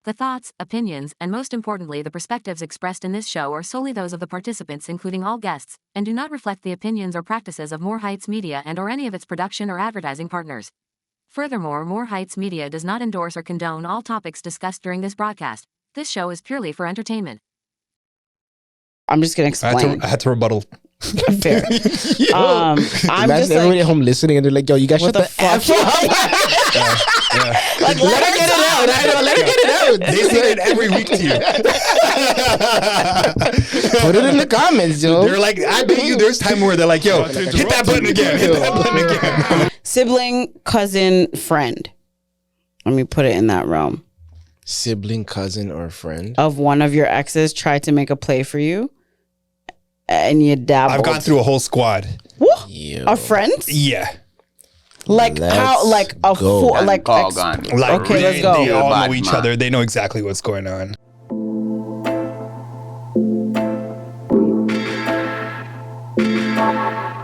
The thoughts, opinions, and most importantly the perspectives expressed in this show are solely those of the participants including all guests, and do not reflect the opinions or practices of More Heights Media and or any of its production or advertising partners. Furthermore, More Heights Media does not endorse or condone all topics discussed during this broadcast. This show is purely for entertainment. I'm just going to explain. I had to rebuttal. Fair. I'm just everybody like, at home listening and they're like, yo, you guys shut the F up. Like, let her get it out. I know, let her get it out. They say it every week to you. Put it in the comments, yo. They're like, I bet you there's time where they're like, yo, hit that button again. Hit that button again. Sibling, cousin, friend. Let me put it in that realm. Sibling, cousin, or friend of one of your exes tried to make a play for you, and you dabbled. I've gone through a whole squad. Of friends? Yeah. Like how? Like a full? Like okay, let's go. They all know each other. They know exactly what's going on.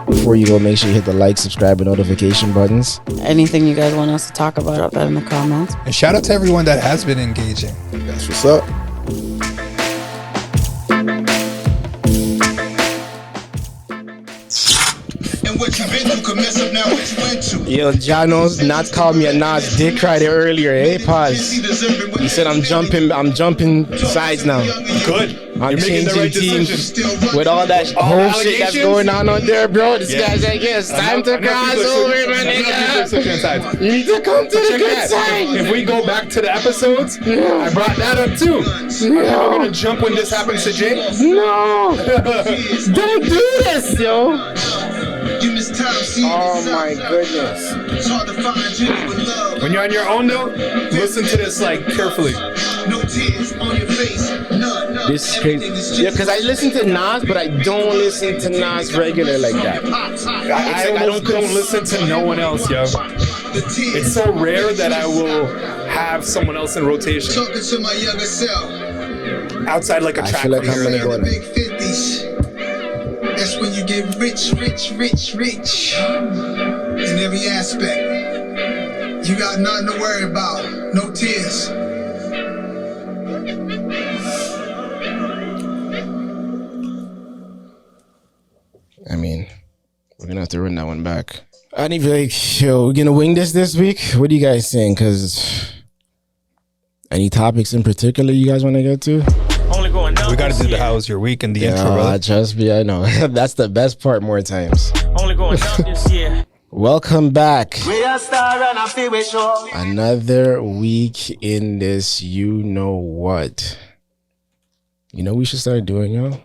Before you go, make sure you hit the like, subscribe, and notification buttons. Anything you guys want us to talk about, drop that in the comments. And shout out to everyone that has been engaging. That's what's up. What you been through could mess up now what you went to. Yo, Janos, not called me a Nas dick rider earlier, eh? Pause. He said I'm jumping sides now. Good. I'm You're making the right decision. With all that whole shit that's going on there, bro. This guy's like, yes, time to cross over, my nigga. You need to come to the good side. If we go back to the episodes, I brought that up too. No. We're gonna jump when this happens to Jay. No. Don't do this, yo. Oh my goodness. When you're on your own though, listen to this like carefully. This is crazy. Yeah, because I listen to Nas, but I don't listen to Nas regular like that. I don't listen to no one else, yo. It's so rare that I will have someone else in rotation. Outside like a track. I feel like I'm gonna go there. That's when you get rich in every aspect. You got nothing to worry about, no tears. I mean, we're gonna have to run that one back. I need to be like, yo, we're gonna wing this week? What do you guys think? Because any topics in particular you guys want to get to? We got to do the how was your week and the intro, brother. Trust me, I know. That's the best part more times. Only going down this year. Welcome back. We are star and I feel it sure. Another week in this you know what. You know we should start doing, yo?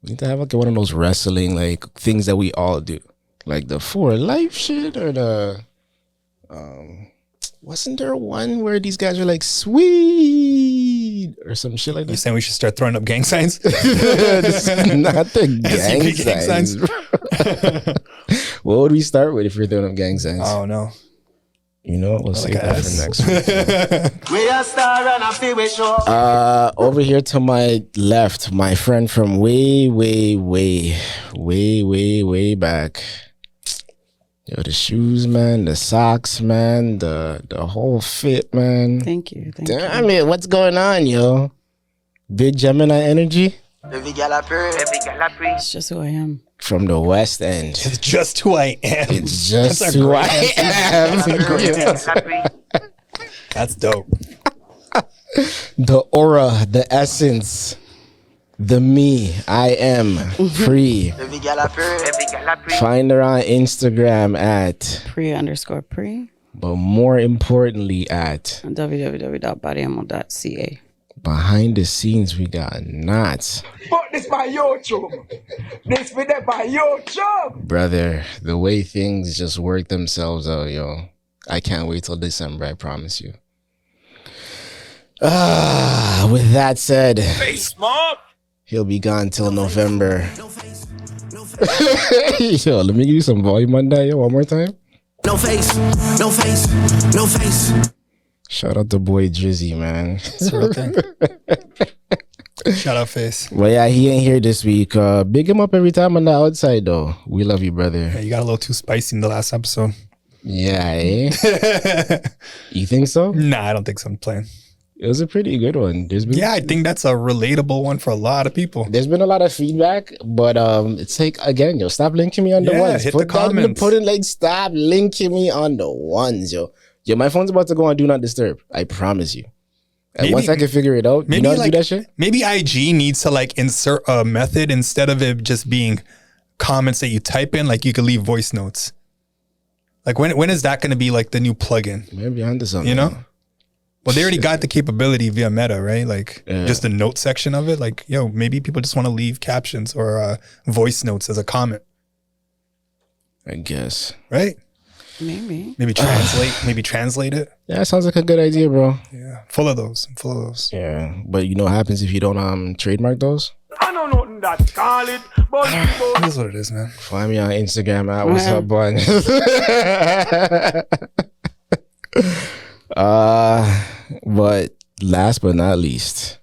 We need to have like one of those wrestling like things that we all do. Like the For Life shit or the wasn't there one where these guys are like sweet or some shit like that? You saying we should start throwing up gang signs? This is not the gang signs. What would we start with if we're throwing up gang signs? Oh no. You know what? We'll save that for next week. We are star and I feel it sure. Over here to my left, my friend from way back. Yo, the shoes, man, the socks, man, the whole fit, man. Thank you. Damn it, what's going on, yo? Big Gemini energy? It's just who I am. From the West End. It's just who I am. It's just who I am. That's dope. The aura, the essence, the me, I am Pree. Find her on Instagram at Pree_Pree. But more importantly at www.bodyammo.ca. Behind the scenes, we got Knots. But this my YouTube. This video by YouTube. Brother, the way things just work themselves out, yo. I can't wait till December, I promise you. With that said, Face mom. he'll be gone till November. Yo, let me give you some volume on that, yo, one more time. No face, no face, no face. Shout out to boy Drizzy, man. That's a real thing. Shout out Face. Well, yeah, he ain't here this week. Big him up every time on the outside, though. We love you, brother. Yeah, you got a little too spicy in the last episode. Yeah, eh? You think so? Nah, I don't think so. I'm playing. It was a pretty good one. Yeah, I think that's a relatable one for a lot of people. There's been a lot of feedback, but it's like, again, yo, stop linking me on the ones. Hit the comments. Stop linking me on the ones, yo. Yo, my phone's about to go on Do Not Disturb. I promise you. And once I can figure it out, you know how to do that shit? Maybe IG needs to like insert a method instead of it just being comments that you type in, like you could leave voice notes. Like when is that going to be like the new plugin? Maybe onto something. You know? Well, they already got the capability via Meta, right? Like just the note section of it. Like, yo, maybe people just want to leave captions or voice notes as a comment. I guess. Right? Maybe translate it. Yeah, sounds like a good idea, bro. Yeah. Full of those. Yeah. But you know what happens if you don't trademark those? I don't know nothing that call it, but That's what it is, man. Find me on Instagram at What's Up Bun. But last but not least,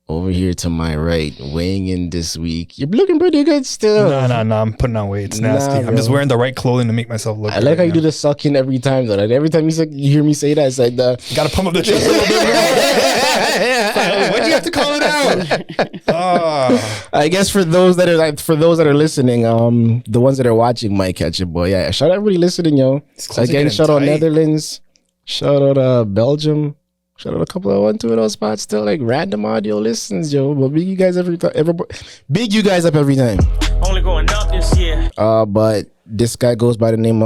over here to my right, weighing in this week. You're looking pretty good still. No. I'm putting on weight. It's nasty. I'm just wearing the right clothing to make myself look good. I like how you do the sucking every time, though. Like, every time you hear me say that, it's like the... You gotta pump up the chest a little bit more. Why'd you have to call it out? I guess for those that are listening, the ones that are watching might catch it, boy. Yeah, shout out everybody listening, yo. Again, shout out Netherlands. Shout out Belgium. Shout out a couple of 1, 2 of those spots still, like random audio listens, yo. But big you guys up every time. only going up this year. But this guy goes by the name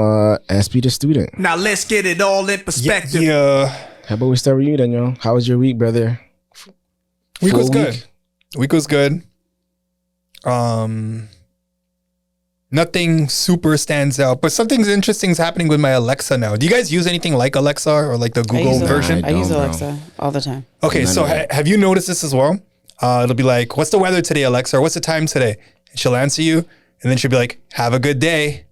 SP the Student. Now let's get it all in perspective. Yeah. How about we start with you then, yo? How was your week, brother? Week was good. Week was good. Nothing super stands out, but something's interesting is happening with my Alexa now. Do you guys use anything like Alexa or like the Google version? I use Alexa all the time. Okay, so have you noticed this as well? It'll be like, what's the weather today, Alexa? Or what's the time today? And she'll answer you, and then she'll be like, have a good day.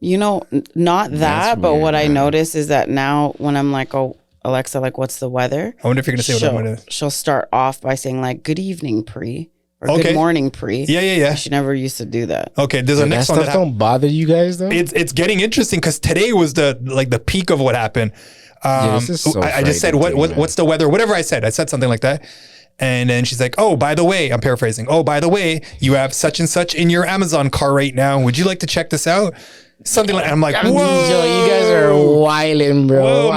You know, not that, That's but weird, what I man. notice is that now when I'm like, oh, Alexa, like, what's the weather? I wonder if you're going to say what I'm going to... She'll start off by saying like, good evening, Pree. Or Okay. good morning, Pree. Yeah. She never used to do that. Okay, there's a That next one stuff don't bother you guys, though? It's getting interesting because today was the peak of what happened. This is so I just said frightening, man. what's the weather? Whatever I said something like that, and then she's like, oh, by the way, I'm paraphrasing. Oh, by the way, you have such and such in your Amazon car right now. Would you like to check this out? Something like I'm like, whoa, Yo, you guys are wilding, bro. Whoa,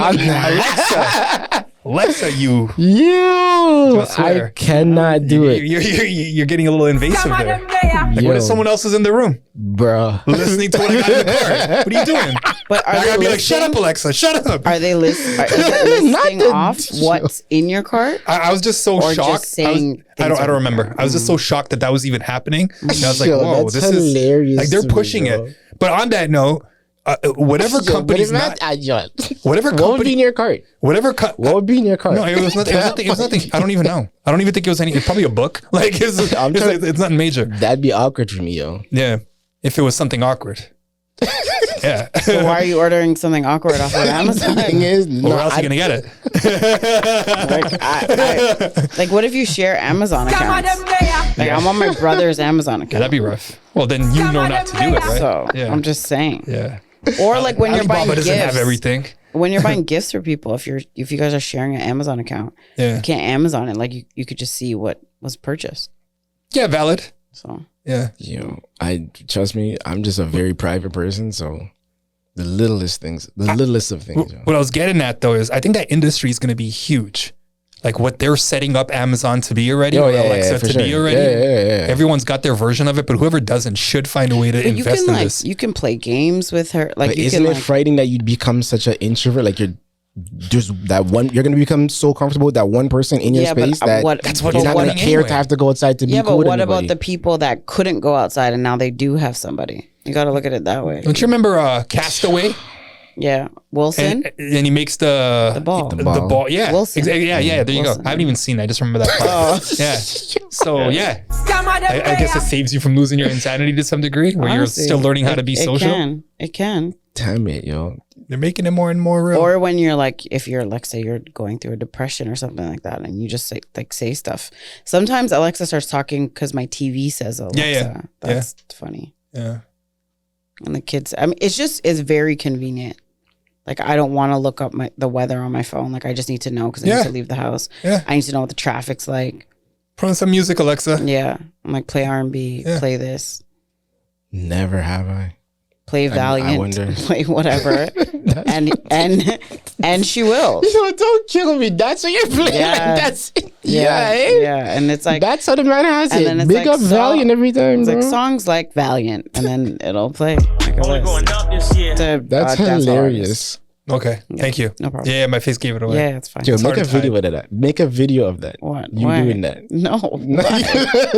Alexa, you. I cannot do it. You're getting a little invasive there. Like, what if someone else is in the room, bro? listening to what I got in the car? What are you doing? But are I they gotta be like, listing, shut up, Alexa, shut up. Are they listing off what's in your cart? I was just so Or shocked. just saying I don't things remember. I was just so shocked that was even happening. And I was like, Yo, whoa, that's this is hilarious like they're to me, pushing bro. it. But on that note, whatever company's not, whatever What would be in company, your cart? whatever What would be in your cart? No, it was nothing. It was nothing. I don't even know. I don't even think it was it's probably a book. Like it's nothing major. That'd be awkward for me, yo. Yeah, if it was something awkward. Yeah. So why are you ordering something awkward off of Amazon? Thing is, Where else are you gonna get it? Like, what if you share Amazon accounts? Like, I'm on my brother's Amazon Yeah, account. that'd be rough. Well, then you know not to do it, right? So yeah. I'm just saying. Yeah. Or like when you're buying Alibaba doesn't have gifts. everything. When you're buying gifts for people, if you guys are sharing an Amazon account, Yeah. you can't Amazon it. Like you could just see what was purchased. Yeah, valid. So Yeah. Yo, trust me, I'm just a very private person, so the littlest of things. Yo. What I was getting at though is I think that industry is going to be huge. Like what they're setting up Amazon to be already, or Alexa to be already. Yeah. Everyone's got their version of it, but whoever doesn't should find a way to invest in this. You can play games with her. Like But you isn't can it frightening that you'd become such an introvert? Like you're just that one. You're gonna become so comfortable with that one person in your space that That's what you're not gonna happening care anyway. to have to go outside to be Yeah, cool but with what anybody. about the people that couldn't go outside and now they do have somebody? You got to look at it that way. Don't you remember Castaway? Yeah, Wilson. And he makes the ball. The ball. Yeah. Wilson. Yeah. There you Wilson. go. I haven't even seen that. I just remember that part. Yeah. So yeah, I guess it saves you from losing your insanity to some degree, where Honestly, you're still learning how to be social. It can. Damn it, yo. They're making it more and more real. Or when you're like, if you're like, say you're going through a depression or something like that, and you just say stuff. Sometimes Alexa starts talking because my TV says Alexa. Yeah. That's funny. Yeah. And the kids, I mean, it's very convenient. Like, I don't want to look up the weather on my phone. Like, I just need to know because I need to leave the house. Yeah. I need to know what the traffic's like. Put on some music, Alexa. Yeah. I'm like, play R&B, play this. Never have I. Play Valiant, I wonder. play whatever. and she will. Yo, don't kill me. That's what you're playing. Yeah. Like, that's Yeah. And it's like, that's how the man has and it. then it's Big like up Valiant every time, it's bro. like songs like Valiant, and then it'll play. Like a list. That's hilarious. Okay, thank you. No problem. Yeah, my face gave it away. Yeah, it's fine. Yo, It's make hard a to video hide. of that. Make a video of that. What? You Why? doing that? No. Why?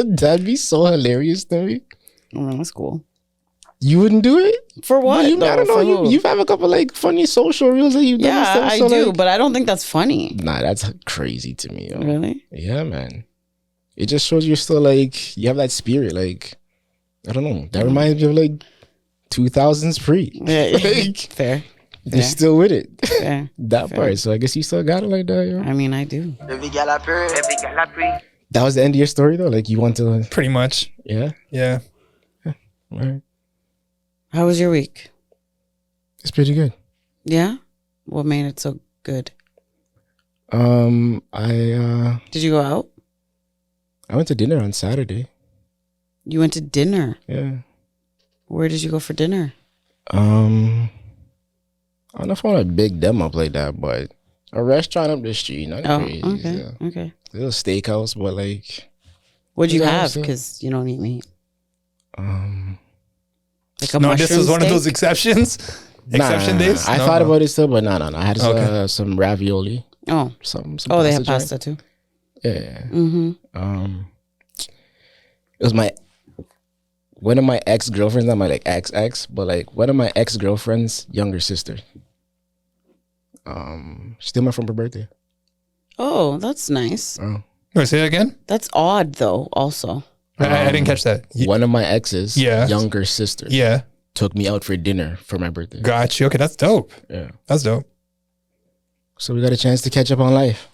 That'd be so hilarious to me. Oh, that's cool. You wouldn't do it? For what? Well, I though? don't know. For You who? you have a couple like funny social reels that you've done. and Yeah, stuff, I so, do, like- but I don't think that's funny. Nah, that's crazy to me. Yo. Really? Yeah, man. It just shows you're still like you have that spirit. Like I don't know. That reminds me of like 2000s Pree. Yeah. Like, Fair. you're still with it. Fair. That Fair. part. So I guess you still got it like that, yo. I mean, I do. That was the end of your story though. Like you want to, Pretty much. yeah. Yeah. All right. How was your week? It's pretty good. Yeah? What made it so good? I Did you go out? went to dinner on Saturday. You went to dinner. Yeah. Where did you go for dinner? I don't know if I want to big them up like that, but a restaurant up the street, not Oh, crazy. okay. Yeah. Okay. A little steakhouse, but like What'd you Yeah, have? so- Because you don't eat meat. Like a No, mushroom this was one of those steak? exceptions. Exception days. I No, thought no. about it still, but no. I had Okay. some ravioli. Oh. Some Oh, they have joint. pasta too. Yeah. Mm-hmm. It was one of my ex-girlfriends, not my like ex, but like one of my ex-girlfriend's younger sister. She still went from her birthday. Oh, that's nice. Oh. Wait, say it again? That's odd though, also. I didn't catch that. One of my ex's Yeah. younger sisters Yeah. took me out for dinner for my birthday. Got you. Okay, that's dope. Yeah. That's dope. So we got a chance to catch up on life.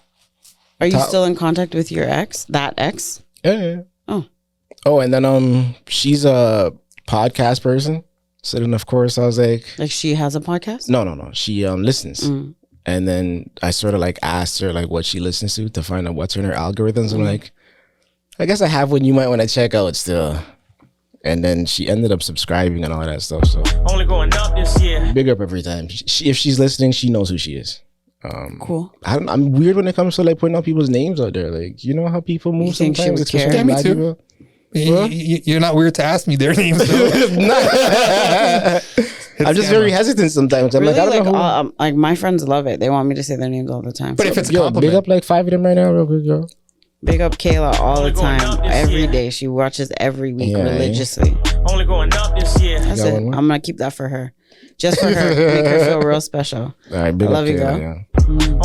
Are you Top- still in contact with your ex? That ex? Yeah. Oh. Oh, and then she's a podcast person. So then of course I was like, Like she has a podcast? no. She listens. Mm. And then I sort of like asked her like what she listens to find out what's in her algorithms. I'm like, I guess I have one you might want to check out still. And then she ended up subscribing and all that stuff. So Only going up this year. big up every time. If she's listening, she knows who she is. Cool. I'm weird when it comes to like putting out people's names out there. Like, you know how people move You think she sometimes? would especially care? Yeah, me black too. people? You're not weird to ask me their names. Though. I'm just very hesitant sometimes. I'm Really? like, I don't know who. Like my friends love it. They want me to say their names all the time. But if it's a Yo, compliment, big up like 5 of them right now, real quick, yo. Big up Kayla all the going time. up this Every year. day. She watches every week Yeah, eh? religiously. Only going up this year. That's got it. one more? I'm gonna keep that for her. Just for her. Make her feel real special. All right, big I up love you, Kayla, girl. yeah.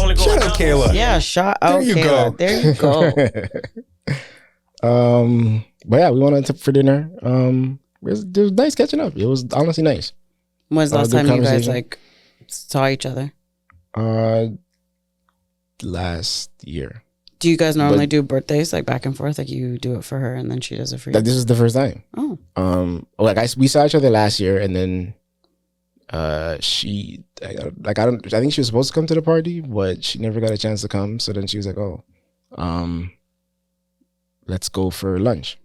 Only going shut up, Kayla. Yeah, shout out There you Kayla. go. There you go. But yeah, we went out for dinner. It was nice catching up. It was honestly nice. When's the last good time you guys conversation. like saw each other? Last year. Do you guys normally But- do birthdays like back and forth? Like you do it for her and then she does it for you? Like this is the first time. Oh, We saw each other last year, and then I think she was supposed to come to the party, but she never got a chance to come. So then she was like, "Oh, let's go for lunch."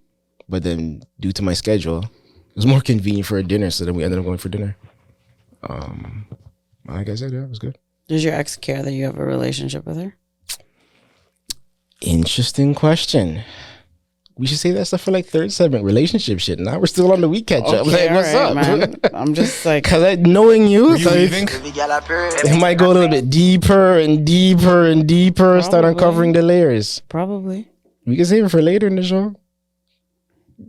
But then due to my schedule, it was more convenient for a dinner. So then we ended up going for dinner. Like I said, yeah, it was good. does your ex care that you have a relationship with her? Interesting question. We should say that stuff for like third segment relationship shit. Now we're still on the week catch up. Like, what's all up, right, man? I'm just like, Because knowing you, Were it's you like, leaving? it might go a little bit deeper and deeper and deeper. Start Probably. uncovering the layers. probably. We can save it for later in the show.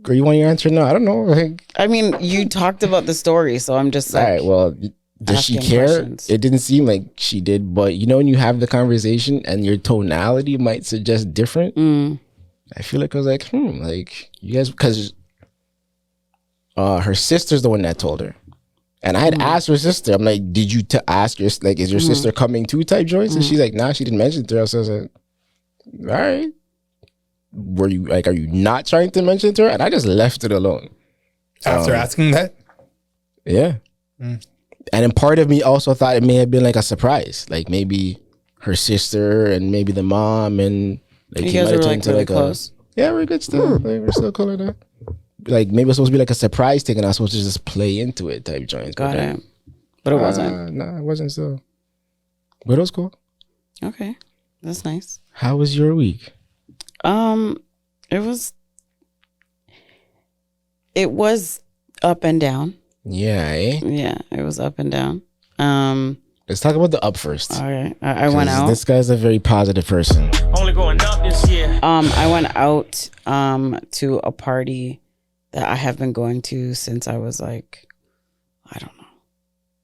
Or you want your answer now? I don't know. Like, I mean, you talked about the story, so I'm just like, all right, well, does she asking care? questions. It didn't seem like she did, but you know when you have the conversation and your tonality might suggest different. I feel like I was like, like you guys, because her sister's the one that told her, and I had asked her sister. I'm like, did you ask your is your sister coming too type Joyce? And she's like, nah, she didn't mention it to her. So I was like, all right, were you like, are you not trying to mention it to her? And I just left it alone. After asking that, Yeah. And then part of me also thought it may have been like a surprise, like maybe her sister and maybe the mom and like You he guys might were have like turned to really like close. yeah, we're good still. Like, we're still cool like that. Like maybe it was supposed to be like a surprise thing, and I was supposed to just play into it type joint. Got it. But it wasn't. No, it wasn't so. But it was cool. Okay. That's nice. How was your week? It was up and down. Yeah, eh? Yeah, it was up and down. Let's talk about the up first. Okay. I went 'Cause out. This guy's a very positive person. Only going up this year. I went out to a party that I have been going to since I was like, I don't know,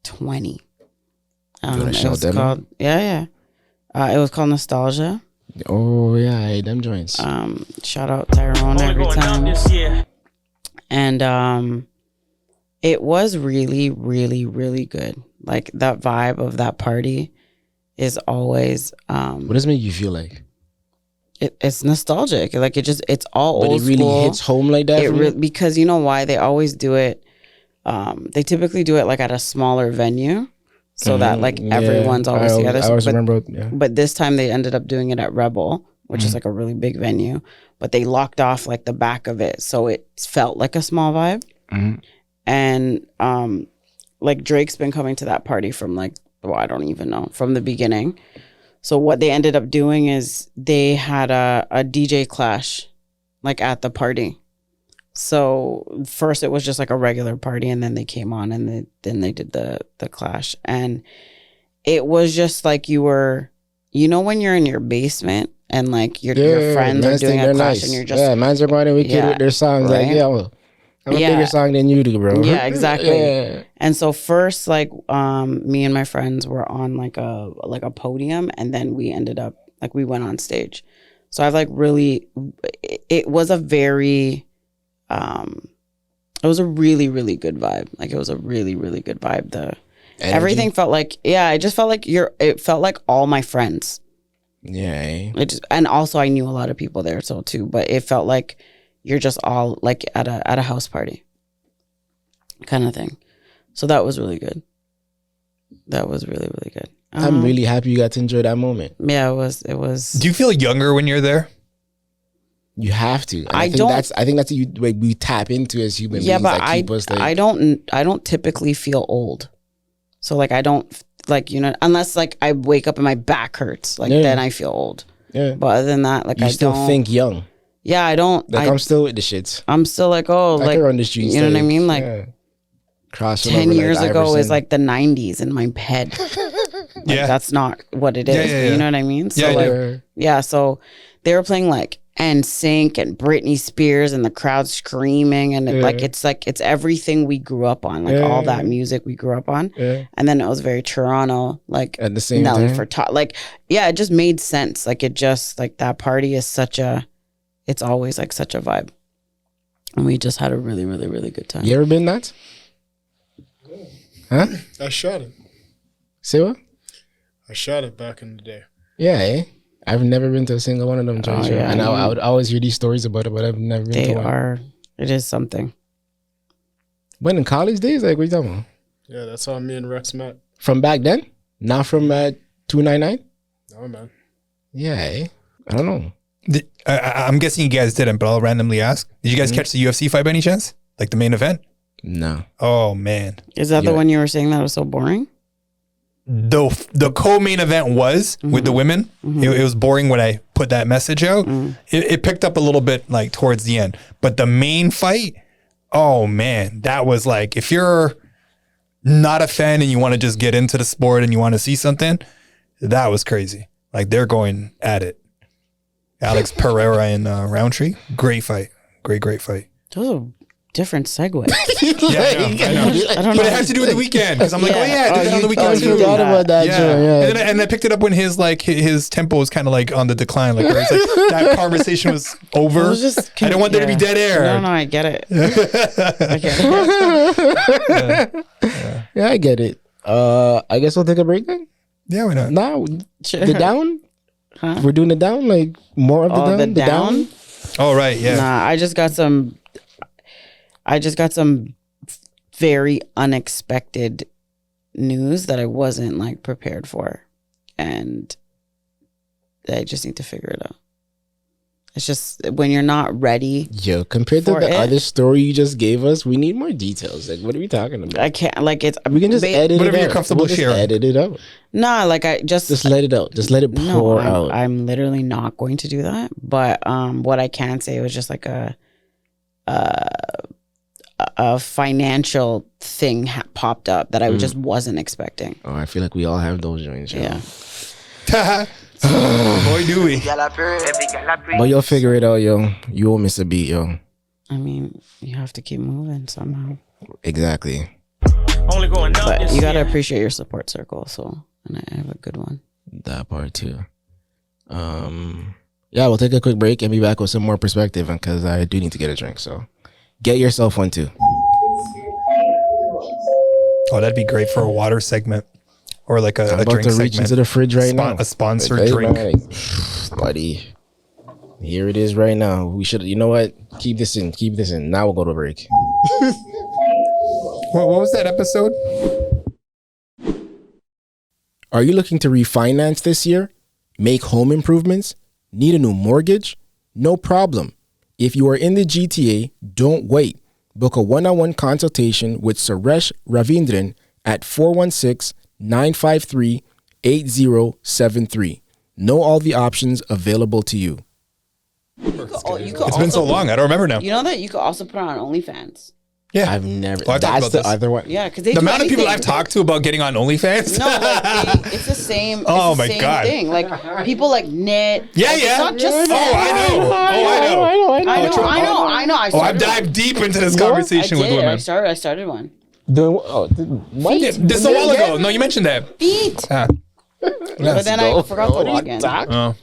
20. wanna It shout was them called it was called Nostalgia. Oh yeah, them joints. Shout out Tyrone Only every going up time. this year. And it was really, really, really good. Like that vibe of that party is always What does it make you feel like? it's nostalgic. Like it's all But old it really school. hits home like that. for you? Because you know why they always do it. They typically do it like at a smaller venue, so that like Yeah, everyone's always together. I always but, remember. Yeah. but this time they ended up doing it at Rebel, which is like a really big venue. But they locked off like the back of it, so it felt like a small vibe. Mhm. And like Drake's been coming to that party from like, well, I don't even know, from the beginning. So what they ended up doing is they had a DJ clash like at the party. So first it was just like a regular party, and then they came on, and then they did the clash. And it was just like when you're in your basement and like your friends are mans doing think a they're clash nice. and you're just mans are going to wicked Yeah, with their songs. right? Like, yeah, well, I'm a Yeah. bigger song than you do, bro. Yeah, exactly. Yeah. And so first, like, me and my friends were on like a podium, and then we ended up like we went on stage. So I've like really, it was a very, it was a really, really good vibe. Like it was a really, really good vibe. Everything felt like, it just felt like it felt like all my friends. Yeah. Eh? And also I knew a lot of people there so too, but it felt like you're just all like at a house party kind of thing. So that was really good. That was really, really good. I'm really happy you got to enjoy that moment. Yeah, it was. Do you feel younger when you're there? You have to. And I think don't- That's I think that's what we tap into as human beings. But that keep us like, I don't typically feel old. So like I don't like, unless like I wake up and my back hurts, like then I feel old. Yeah. But other than that, like You I still don't think young. Yeah, I don't. Like I'm still with the shits. I'm still like, oh, I like can run the streets. you know what I mean? Like yeah. Crossing 10 over, like, years ago is Iverson. like the 90s in my head. Yeah. That's not what it is. Yeah. You know what I mean? So Yeah, I like, do. yeah, so they were playing like NSYNC and Britney Spears and the crowd screaming, and it's everything we grew up on, like all that music we grew up on. Yeah. And then it was very Toronto, like At the same Nelly time? Furtado. Like, yeah, it just made sense. Like it just like that party is it's always like such a vibe. And we just had a really, really, really good time. You ever been that? Huh? I shot it. Say what? I shot it back in the day. Yeah, eh? I've never been to a single one of them joints. yeah. And I would always hear these stories about it, but I've never been to one. It is something. When in college days? Like, what you talking about? Yeah, that's how me and Rex met. From back then? Not from 299? Oh, man. Yeah, eh? I don't know. I'm guessing you guys didn't, but I'll randomly ask. Did you guys catch the UFC fight by any chance? Like the main event? No. Oh, man. Is that the one you were saying that was so boring? The co-main event was with the women. It was boring when I put that message out. It picked up a little bit like towards the end. But the main fight, oh, man, that was like, if you're not a fan and you want to just get into the sport and you want to see something, that was crazy. Like they're going at it. Alex Pereira and Roundtree. Great fight. Great fight. Those are different segue. Yeah, I know. I don't know. But it has to do with the weekend because I'm like, oh yeah, I did that on the weekend I too. forgot about that Yeah. joint, yeah. And I picked it up when his tempo was kind of like on the decline. Like, where it's like that conversation was over. It was just I didn't want there to be dead air. No, I get it. I get it. Yeah, I get it. I guess we'll take a break then. Yeah, why not? Now, Sure. the down? Huh? We're doing the down? Like, more of the Oh, down? the down? Oh, right. Yeah. Nah, I just got some very unexpected news that I wasn't like prepared for, and I just need to figure it out. It's just when you're not ready. Yo, compared to the other story you just gave us, we need more details. Like, what are we talking about? I can't like it's. We can just edit whatever it you're out. comfortable sharing. Edit it out. Nah, like I just let it out. Just let it pour out. I'm literally not going to do that. But what I can say was just like a financial thing popped up that I just wasn't expecting. Oh, I feel like we all have those joints. Yeah. Boy, do we. But you'll figure it out, yo. You won't miss a beat, yo. I mean, you have to keep moving somehow. Exactly. But you gotta appreciate your support circle. So, and I have a good one. That part too. Yeah, we'll take a quick break and be back with some more perspective, because I do need to get a drink. So, get yourself one too. Oh, that'd be great for a water segment. Or like I'm a about drink to segment. reach into the fridge right now. A sponsored Hey, drink. man, buddy. Here it is right now. We should, you know what? Keep this in. Keep this in. Now we'll go to break. What was that episode? Are you looking to refinance this year? Make home improvements? Need a new mortgage? No problem. If you are in the GTA, don't wait. Book a one-on-one consultation with Suresh Ravindran at 416-953-8073. Know all the options available to you. It's been so long. I don't remember now. You know that you could also put on OnlyFans. Yeah. I've never. Well, I talked that's about the this. other one. Yeah, because they The do amount of people anything. I've talked to about getting on OnlyFans. No, like it's the same. It's Oh the my same God. thing. Like people like knit. Yeah, like, yeah. It's not just Oh, I know. I know. I I've started dived one. deep into this I conversation with did. women. I started one. Doing what? What? Yeah, this a while ago. No, you mentioned that. Feet. Ah. But then I forgot the login. Oh.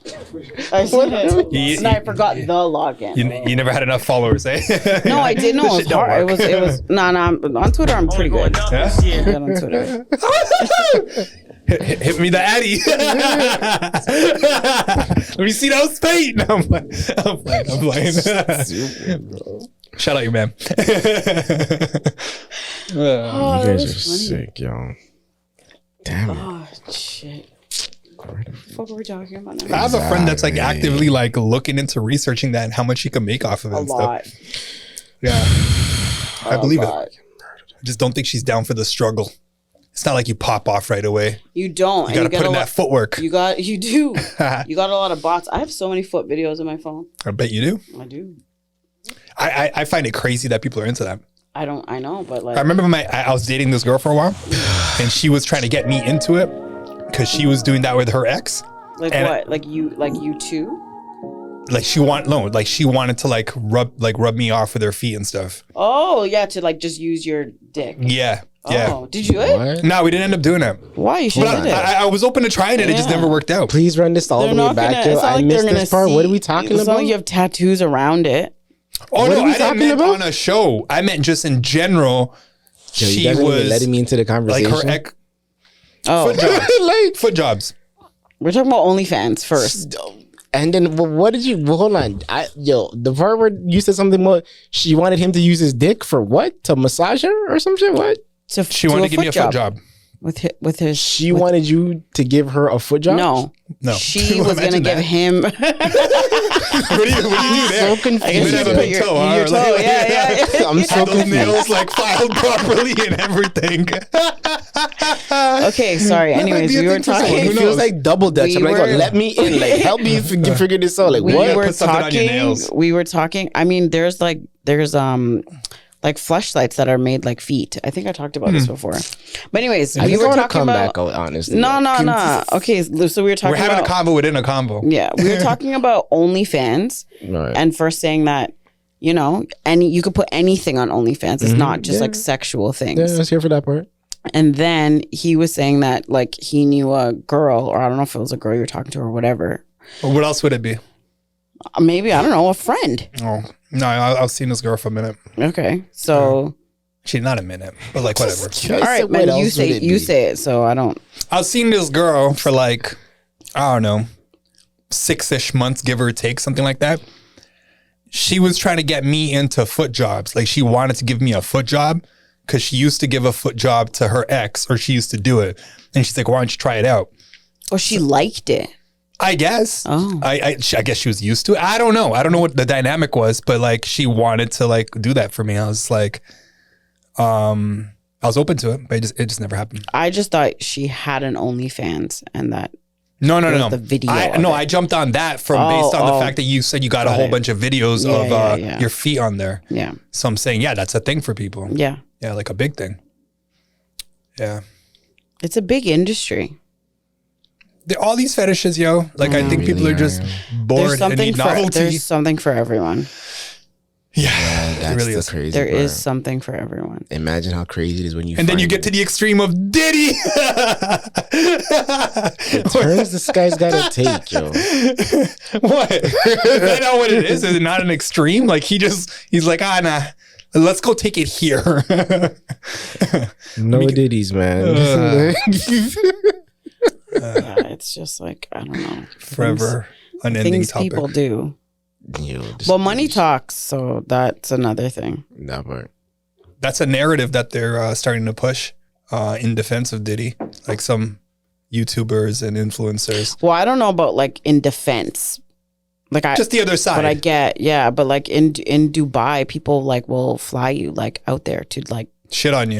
I said it. You- And I forgot the login. You never had enough followers, eh? No, I did. No, This it shit was don't hard. work. It was. No. On Twitter, I'm pretty good. Yeah? I'm good on Twitter. Hit me the Addy. Let me see those feet. No, I'm playing. Shout out your man. You guys are sick, yo. Damn it. Oh shit. What the fuck are we talking about now? I have a friend that's like actively like looking into researching that and how much he can make off of it A and lot. stuff. Yeah. I believe it. I just don't think she's down for the struggle. It's not like you pop off right away. You don't. You got to get put a in lot- that footwork. You do. You got a lot of bots. I have so many foot videos on my phone. I bet you do. I do. I find it crazy that people are into that. I know, but like I remember I was dating this girl for a while and she was trying to get me into it because she was doing that with her ex. like and what? Like you too? Like she wanted to like rub me off with her feet and stuff. Oh yeah, to like just use your dick. Yeah. Yeah. Oh, did you do it? What? No, we didn't end up doing that. Why? You should But have did it. I was open to trying it. It just Yeah. never worked out. Please run this all They're the way not back, gonna. yo. It's not I like missed they're gonna this part. see. What are we talking It's not about? like you have tattoos around it. Oh What no, are we I didn't talking mean about? on a show. I meant just in general. Yo, you She guys aren't even was letting me into the like conversation. her ex Oh, foot jobs. Foot jobs. we're talking about OnlyFans first. And then what did you? Well, hold on, the part where you said something about she wanted him to use his dick for what? To massage her or some shit? What? She wanted to give me a foot job. with his. She wanted you to give her a foot job? No. No. She was gonna Imagine give that. him. What do you do there? So confused. I guess You you have a put big your, toe, huh? your Or toe. like- Yeah. I'm so Those confused. nails like filed properly and everything. Okay, sorry. That might Anyways, be a we were thing for someone. talking. Who It knows? feels like double dutch. We I'm like, oh, were- let me in. Like, help me figure this out. Like, We what? were Put something on your nails. We were talking. I mean, there's like fleshlights that are made like feet. I think I talked about this before. But anyways, I we just were want to talking come about. back out, honestly. No. Okay, so we were talking We're having about. a convo within a convo. Yeah, we were talking about OnlyFans, Right. and first saying that you could put anything on OnlyFans. It's not just like sexual things. Yeah, I was here for that part. And then he was saying that like he knew a girl, or I don't know if it was a girl you were talking to or whatever. Well, what else would it be? Maybe, I don't know, a friend. Oh no, I've seen this girl for a minute. Okay, so She's not a minute, but like whatever. all right, man, you say it. So I don't. I've seen this girl for like, I don't know, 6-ish months, give or take, something like that. She was trying to get me into foot jobs. Like she wanted to give me a foot job because she used to give a foot job to her ex, or she used to do it. And she's like, why don't you try it out? Or she liked it. I guess. Oh. I guess she was used to it. I don't know. I don't know what the dynamic was, but like she wanted to like do that for me. I was like, I was open to it, but it just never happened. I just thought she had an OnlyFans and that. No. The video. I jumped on that based on the fact that you said you got a whole bunch of videos of your feet on there. Yeah. So I'm saying, yeah, that's a thing for people. Yeah. Yeah, like a big thing. Yeah. It's a big industry. All these fetishes, yo. Like I think people are just bored and need novelty. There's something for everyone. Yeah, that's it really the is. crazy There part. is something for everyone. Imagine how crazy it is when you And then you get to the extreme of Diddy. the turns this guy's gotta take, yo. What? Is that not what it is? Is it not an extreme? Like he's like, nah, let's go take it here. No Diddy's, man. It's just like, I don't know. Forever unending Things topic. people do. Yo, Well, money talks, so that's another thing. That part. That's a narrative that they're starting to push in defense of Diddy. Like some YouTubers and influencers. Well, I don't know about like in defense. Like Just the other side. But I get, but like in Dubai, people like will fly you like out there to like shit on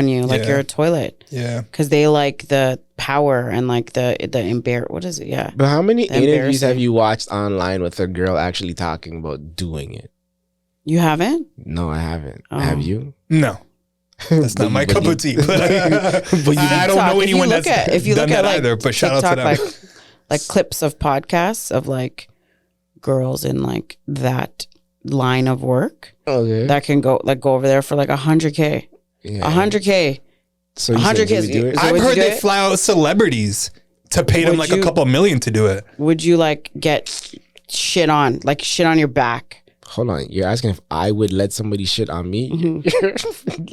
you. Like Yeah. you're a toilet. Yeah. Because they like the power and like the what is it? Yeah. But how many interviews Embarrassing. have you watched online with a girl actually talking about doing it? You haven't? No, I haven't. Oh. Have you? No. That's not my cup of tea. But I don't know anyone that's if you done look at that like either, but shout out to TikTok, them. like clips of podcasts of like girls in like that line of work Okay. that can go over there for like 100K. Yeah. 100K. So you 100K said you is- would do it? So I've would you heard do they it? fly out celebrities to pay them Would like a you- couple million to do it. Would you like get shit on your back Hold on. You're asking if I would let somebody shit on me?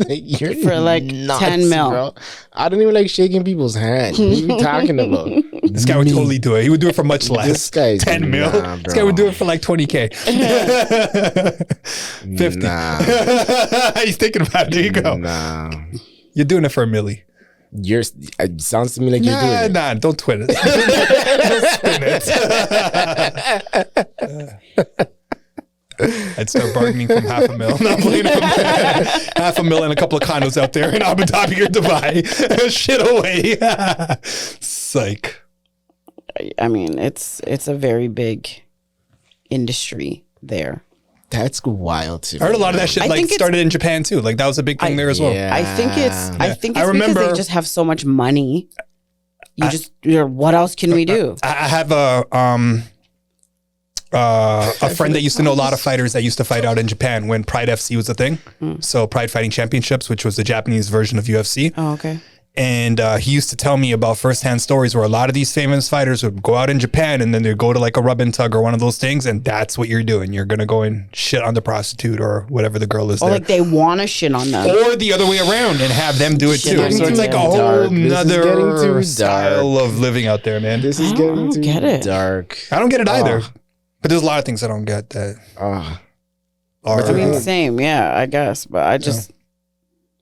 You're for like nuts, 10 mil? bro. I don't even like shaking people's hands. What are you talking about? This guy would totally do it. He would do it for much less. This guy's 10 mil. nah, This guy would do it for like 20K. 50. Nah. He's thinking about it. There you go. Nah. You're doing it for a milli. It sounds to me like you're doing it. Nah, don't twit it. Don't spin it. I'd start bargaining from $500,000. Not playing $500,000 and a couple of condos out there in Abu Dhabi or Dubai. Shit away. Psych. I mean, it's a very big industry there. That's wild to me. I heard a lot of that shit I like think it's- started in Japan too. Like that was a big thing there as well. Yeah. I think it's I because remember- they just have so much money. What else can we do? I have a friend that used to know a lot of fighters that used to fight out in Japan when Pride FC was a thing. So Pride Fighting Championships, which was the Japanese version of UFC. Oh, okay. And he used to tell me about firsthand stories where a lot of these famous fighters would go out in Japan and then they'd go to like a rub and tug or one of those things. And that's what you're doing. You're going to go and shit on the prostitute or whatever the girl is Or there. like they want to shit on them. Or the other way around and have them do it Shit too. on So it's you. like a Dark. whole This is getting nother too style of living out there, man. This is I getting don't too get it. dark. I don't get it either. But there's a lot of things I don't get that are. I mean, same, yeah, I guess. But I just,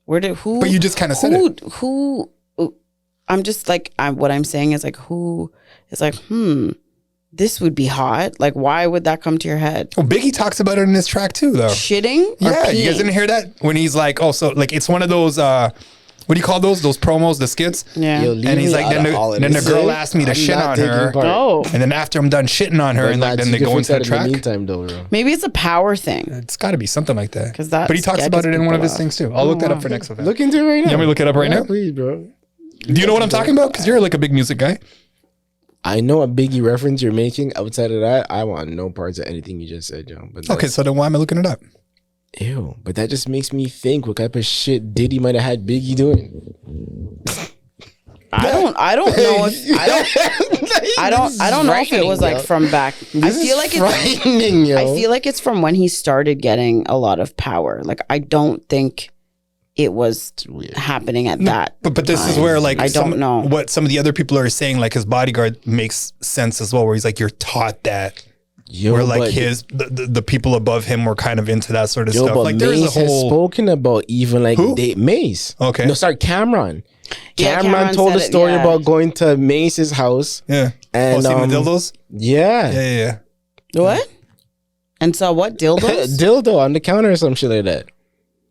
who? But you just kind of said it. Who? I'm just like, what I'm saying is like, who is like, this would be hot. Like, why would that come to your head? Well, Biggie talks about it in his track too, though. Shitting? Or Yeah, you guys peeing? didn't hear that? When he's like, oh, so like it's one of those, what do you call those? Those promos, the skits? Yeah. Yo, leave And he's me like, out then of all of the this. girl asked me to I'm shit not on taking her. part. Oh, And then after I'm done shitting on her, But and like lads, then you they can go fix into the that track. in the meantime, though, bro. maybe it's a power thing. It's got to be something like that. 'Cause that But he talks about it in one of his gets things too. I'll look that up for next event. Look into it right now. You want me to look it up right now? Please, bro. Do you know what I'm talking about? Because you're like a big music guy. I know a Biggie reference you're making. Outside of that, I want no parts of anything you just said, John. But Okay, so then why am I looking it up? ew. But that just makes me think what type of shit Diddy might have had Biggie doing. I don't know if I don't know if it was like from back. I feel like it's frightening, yo. I feel like it's from when he started getting a lot of power. Like I don't think it was weird. happening at that. But this is time. where like I don't know. what some of the other people are saying. Like his bodyguard makes sense as well, where he's like, you're taught that where like the people above him were kind of into that sort of stuff. But Like there's Mace a has whole spoken about even like Mace. Okay. No, sorry, Cameron. Yeah, Cameron told a said it, story yeah. about going to Mace's house. Yeah. And seeing the dildos? Yeah. Yeah. What? And so what dildos? Dildo on the counter or some shit like that.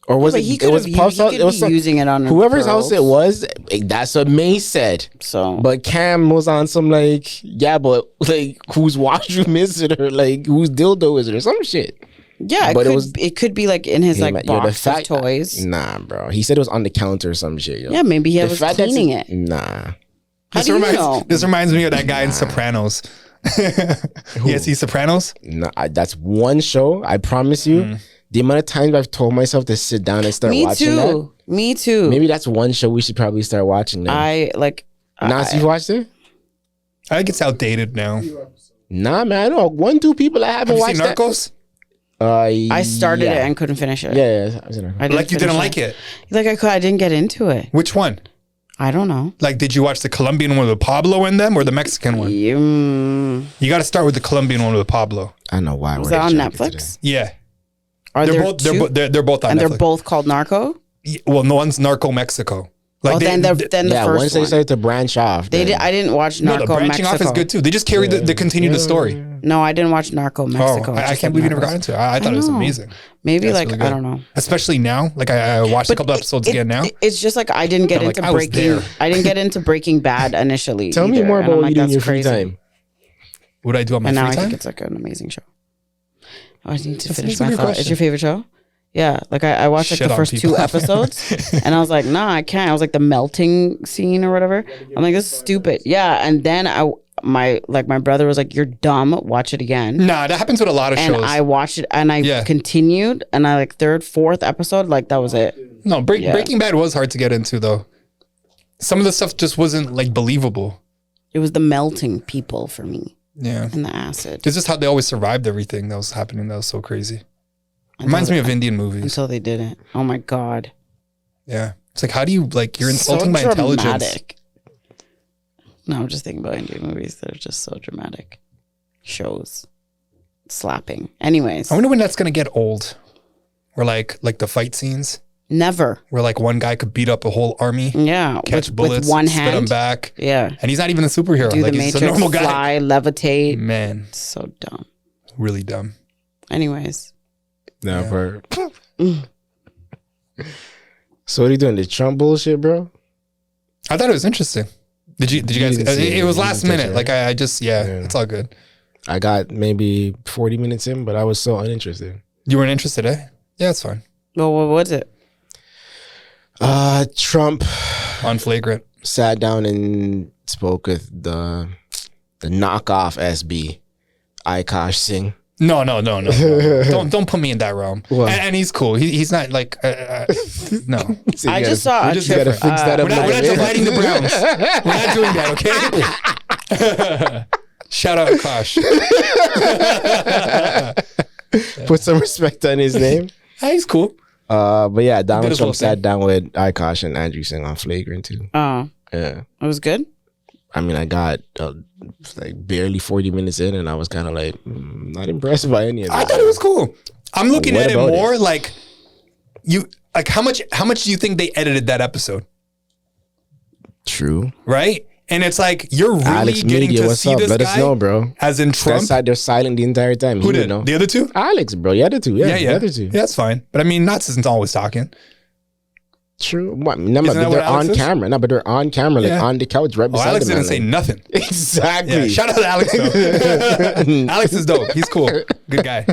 Or was But it? he It was could Puff's have house. It was some, using it on whoever's girls. house it was. That's what Mace said. So, But Cam was on some like, yeah, but like whose washroom is it, or like whose dildo is it, or some shit. yeah, but it could be like in his Yeah, like man, yo, the box of fact- toys. Nah, bro. He said it was on the counter or some shit. Yo. Yeah, maybe he The was fact that cleaning it's- it. Nah. How do you know? This reminds me of that guy in Sopranos. You guys see Sopranos? No, that's one show. I promise you. The amount of times I've told myself to sit down and start Me watching too. Me too. that. Maybe that's one show we should probably start watching now. Nas, you've watched it? I think it's outdated now. Nah, man. I know 1-2 people I haven't Have you watched seen Narcos? that. I started yeah. it and couldn't finish it. Yeah, I've seen Narcos. I Like you didn't finish like it? Like I didn't get into it. Which one? I don't know. Like, did you watch the Colombian one with Pablo in them or the Mexican one? You got to start with the Colombian one with Pablo. I don't know why. Was we're that on trying to get to Netflix? Yeah. Are They're there both two? they're both on And Netflix. they're both called Narco? Well, no one's Narco Mexico. Like then the Yeah, once first they one. started to branch off. They then- did. I didn't watch no, Narco the branching Mexico. off is good too. They just carry they continue the story. No, I didn't watch Narco Mexico. Oh, I just can't like believe you never Narcos. got into it. I thought it was know. amazing. Maybe That's like really I good. don't know. Especially now, like I watched a couple episodes again now. It's just like I didn't get I'm like, into I was Breaking. there. I didn't get into Breaking Bad initially. Tell me either, more and about I'm what like, you do in that's your free crazy. time. What do I do on my And now free I time? think it's like an amazing show. Oh, I need to That's finish a my good thought. question. It's your favorite show? Yeah, like I watched like Shit the on first people. 2 episodes, and I was like, nah, I can't. I was like the melting scene or whatever. I'm like, this is stupid. Yeah, and then my brother was like, you're dumb. Watch it again. Nah, that happens with a lot of And shows. I watched it, and I Yeah. continued, and I like 3rd, 4th episode, like that was it. No, Yeah. Breaking Bad was hard to get into though. Some of the stuff just wasn't like believable. It was the melting people for me Yeah. and the acid. It's just how they always survived everything that was happening. That was so crazy. Reminds me of Indian movies. Until they didn't. Oh my god. Yeah. It's like, how do you, like, you're insulting my intelligence. Dramatic. No, I'm just thinking about Indian movies. They're just so dramatic. Shows. Slapping. Anyways. I wonder when that's going to get old. Where like the fight scenes, Never. where like one guy could beat up a whole army, Yeah. catch bullets, with one spit them hand. back. Yeah. And he's not even a superhero. Do like the he's Matrix, a normal guy. fly, levitate. Man, So dumb. really dumb. Anyways. Never. So what are you doing? The Trump bullshit, bro? I thought it was interesting. Did you guys? didn't see It was You last didn't touch minute. it, Like right? I just it's all good. I got maybe 40 minutes in, but I was so uninterested. You weren't interested, eh? Yeah, it's fine. Well, what was it? Trump On Flagrant. sat down and spoke with the knockoff SB, Akash Singh. No. Don't put me in that realm. What? And he's cool. He's not like no. So you I gotta- just saw you a just trip- gotta fix that up. We're not a little bit. dividing the Browns. We're not doing that, okay? Shout out Akash. Put some respect on his name. Hey, he's cool. But yeah, Donald his little Trump sat thing. down with Akash and Andrew Singh on Flagrant too. Oh, Yeah. it was good? I mean, I got like barely 40 minutes in, and I was kind of like not impressed by any of I that. thought it was cool. I'm looking What at it about more like you like how much do you think they edited that episode? True. Right? And it's like you're really Alex getting Media, to what's see up? this Let guy us know, bro. as in Trump. That side, they're silent the entire time. Who He would did? know. The other two? Alex, bro. The other two. Yeah, Yeah. The other two. Yeah, that's fine. But I mean, Knots isn't always talking. True. What? No, Isn't but that what they're Alex on is? camera. No, but they're on camera, like Yeah. on the couch right Oh, beside Alex the didn't man, say like- nothing. Exactly. Yeah, shout out to Alex though. Alex is dope. He's cool. Good guy.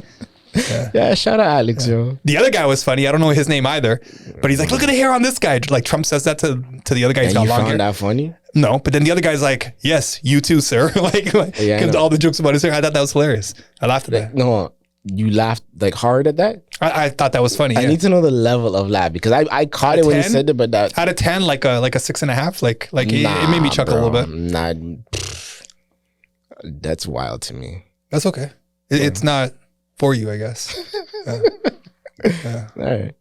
Yeah, shout out Alex, yo. The other guy was funny. I don't know his name either. But he's like, look at the hair on this guy. Like Trump says that to the other guy. He's And got you long found hair. that funny? No, but then the other guy's like, yes, you too, sir. like Yeah, I gives know. all the jokes about his hair. I thought that was hilarious. I laughed at that. No, you laughed like hard at that? I thought that was funny. I Yeah. need to know the level of laugh because I caught it when you 10? said it, but that Out of 10, like a 6.5. Like it made me chuckle a little bit. Nah, that's wild to me. That's okay. It's not for you, I guess. All right.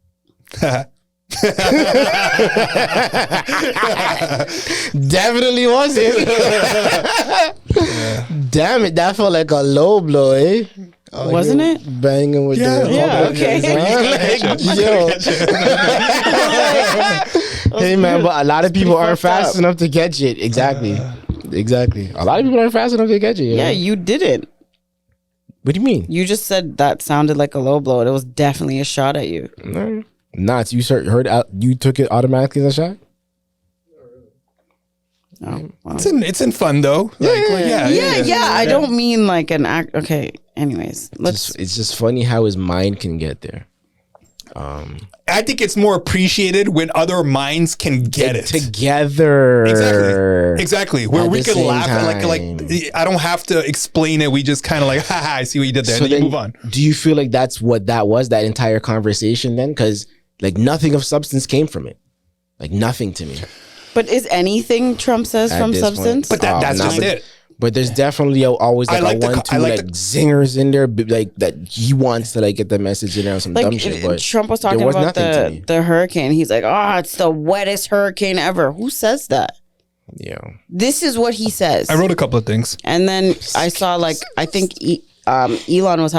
Definitely wasn't. Damn it, that felt like a low blow, eh? Oh, Wasn't you're it? banging with the Yeah, okay. Hey man, but a lot of people aren't fucked fast up. enough to catch it. Exactly. Exactly. A lot of people aren't fast enough to catch it. Yeah, you didn't. What do you mean? You just said that sounded like a low blow. It was definitely a shot at you. No. Not you heard out, you took it automatically as a shot? Oh, wow. It's in fun though. Yeah. I don't mean like an act. Okay. Anyways, It's just funny how his mind can get there. I think it's more appreciated when other minds can get it together. Exactly. Where At we the can same laugh at like time. I don't have to explain it. We just kind of like, haha, I see what you did there. So and then then, you move on. do you feel like that's what that was, that entire conversation then? Because like nothing of substance came from it. Like nothing to me. but is anything Trump says At from this substance? But that's nah, just but- it. But there's definitely always like, I like a the 1, co- 2 I like like the- zingers in there, like that he wants to like get the message in there on some dumb shit. But Trump was there talking was about nothing to me. the hurricane. He's like, oh, it's the wettest hurricane ever. Who says that? Yeah. This is what he says. I wrote a couple of things. And then I saw like, I think Elon was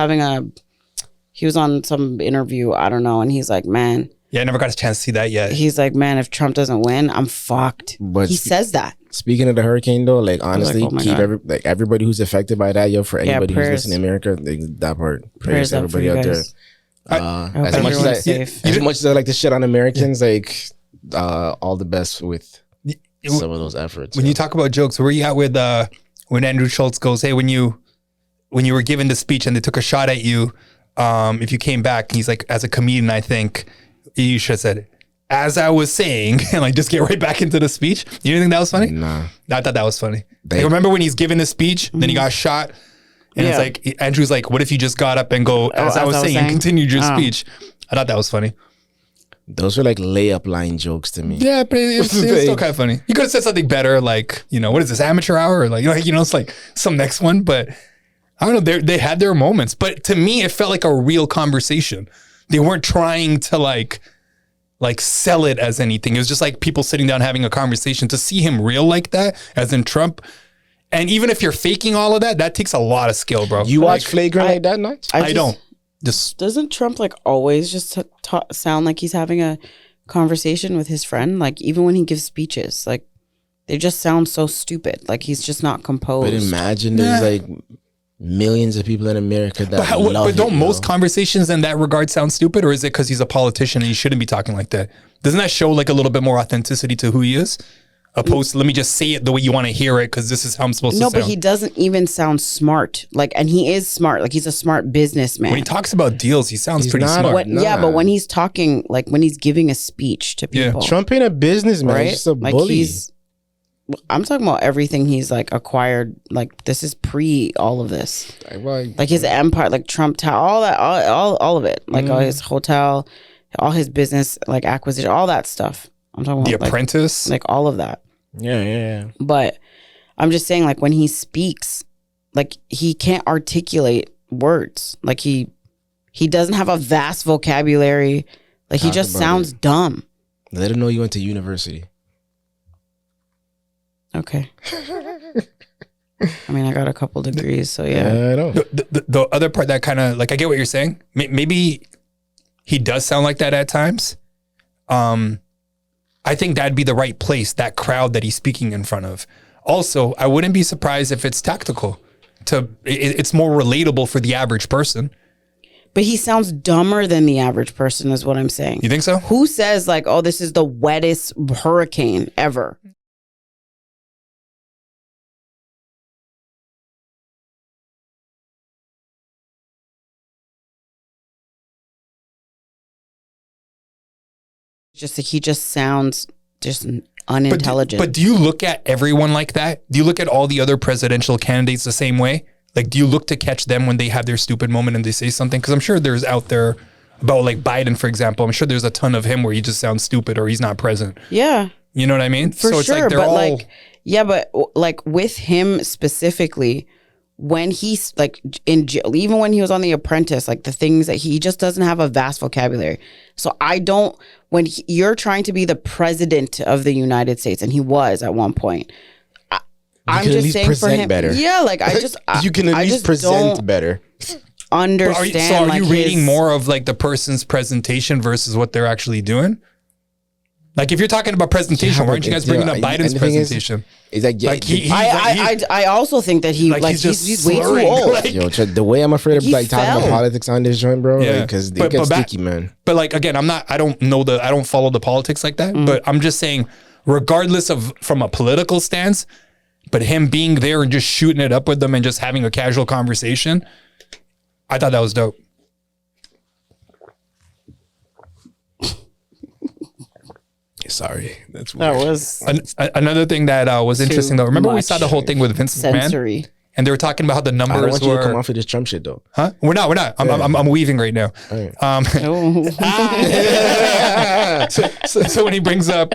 he was on some interview, I don't know, and he's like, man, Yeah, I never got a chance to see that yet. he's like, man, if Trump doesn't win, I'm fucked. But He says that. Speaking of the hurricane though, like honestly, oh my keep God. everybody who's affected by that, yo, for anybody who's prayers. listening in America, like, that part. Prayers Prayers up to for you everybody out guys. there. I hope As much as everyone's safe. as much as I like to shit on Americans, like all the best with some of those efforts. When you talk about jokes, where you at with when Andrew Schultz goes, hey, when you were given the speech and they took a shot at you, if you came back, he's like, as a comedian, I think you should have said, as I was saying, and like just get right back into the speech. You didn't think that was funny? Nah. I thought that was funny. Like, remember when he's giving the speech, then he got shot, and it's Yeah. like Andrew's like, what if you just got up and go, as I was saying, and continued your speech? I thought that was funny. Those are like layup line jokes to me. Yeah, but it's still kind of funny. You could have said something better, like, what is this, amateur hour? Or like it's like some next one. But I don't know, they had their moments. But to me, it felt like a real conversation. They weren't trying to like sell it as anything. It was just like people sitting down having a conversation. To see him real like that, as in Trump. And even if you're faking all of that, that takes a lot of skill, bro. You watch Flagrant like that, Notch? I don't. Just Doesn't Trump like always just sound like he's having a conversation with his friend? Like even when he gives speeches, like they just sound so stupid. Like he's just not composed. But imagine there's like millions of people in America that love but don't it, most yo. conversations in that regard sound stupid, or is it because he's a politician and he shouldn't be talking like that? Doesn't that show like a little bit more authenticity to who he is? Opposed to, let me just say it the way you want to hear it because this is how I'm supposed to No, sound. but he doesn't even sound smart. Like, and he is smart. Like he's a smart businessman. When he talks about deals, he sounds He's pretty not smart. Yeah, but when he's talking, like when he's giving a speech to Yeah. people, Trump ain't a businessman. right? He's just a like bully. I'm talking about everything he's like acquired. Like this is pre all of this. Like his empire, like Trump Tower, all that, all of it. Like all his hotel, all his business, like acquisition, all that stuff. I'm talking The about like, Apprentice. like all of that. Yeah. But I'm just saying, like when he speaks, like he can't articulate words. Like he doesn't have a vast vocabulary. Like he Talk just about sounds it. dumb. Let him know you went to university. Okay. I mean, I got a couple degrees, so yeah. I know. The other part that kind of like, I get what you're saying. Maybe he does sound like that at times. I think that'd be the right place, that crowd that he's speaking in front of. Also, I wouldn't be surprised if it's tactical. It's more relatable for the average person. But he sounds dumber than the average person, is what I'm saying. You think so? Who says like, oh, this is the wettest hurricane ever? Just he just sounds just unintelligent. But do you look at everyone like that? Do you look at all the other presidential candidates the same way? Like, do you look to catch them when they have their stupid moment and they say something? Because I'm sure there's out there about like Biden, for example. I'm sure there's a ton of him where he just sounds stupid or he's not present. yeah. You know what I mean? For so it's sure, like they're but all like, yeah, but like with him specifically, when he's like in jail, even when he was on The Apprentice, like the things that he just doesn't have a vast vocabulary. So I don't, you're trying to be the president of the United States, and he was at one point. I'm can at just least saying for present him, better. yeah, like I just, You can at I least just present don't better. understand. Are you like, rating his- more of like the person's presentation versus what they're actually doing? Like if you're talking about presentation, why aren't you guys bringing up Biden's presentation? Is that I also think that he like, like he's just he's way too slurring, old. like- yo, the way I'm afraid of He like talking about fell. politics on this joint, bro. Yeah. Because it But gets back- sticky, man. But like again, I don't follow the politics like that. But I'm just saying, regardless of from a political stance, but him being there and just shooting it up with them and just having a casual conversation, I thought that was dope. Sorry, that's weird. That was Another thing that was interesting though. Remember we saw the whole thing with Vince McMahon, sensory. and they were talking about how the I don't numbers want you to come were. off of this Trump shit though. Huh? We're not. I'm weaving right now. Oh. So when he brings up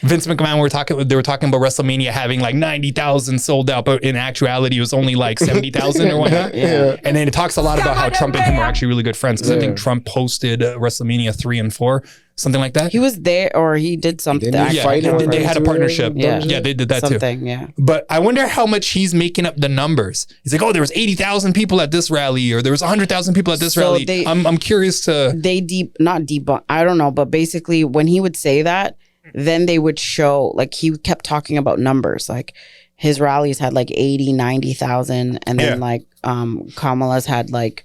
Vince McMahon, they were talking about WrestleMania having like 90,000 sold out, but in actuality it was only like 70,000 or whatnot. Yeah. And then it talks a lot about how Trump and him are actually really good friends. Because I think Trump hosted WrestleMania 3 and 4, something like that. He was there, or he did something. Didn't he Yeah, fight him they had a too, partnership. Yeah. Yeah, they did that too. something. Yeah. But I wonder how much he's making up the numbers. He's like, oh, there was 80,000 people at this rally, or there was 100,000 people at this So rally. they- I'm curious to. They not debunk. I don't know, but basically, when he would say that, then they would show, like, he kept talking about numbers, like his rallies had like 80, 90,000, and then Yeah. like Kamala's had like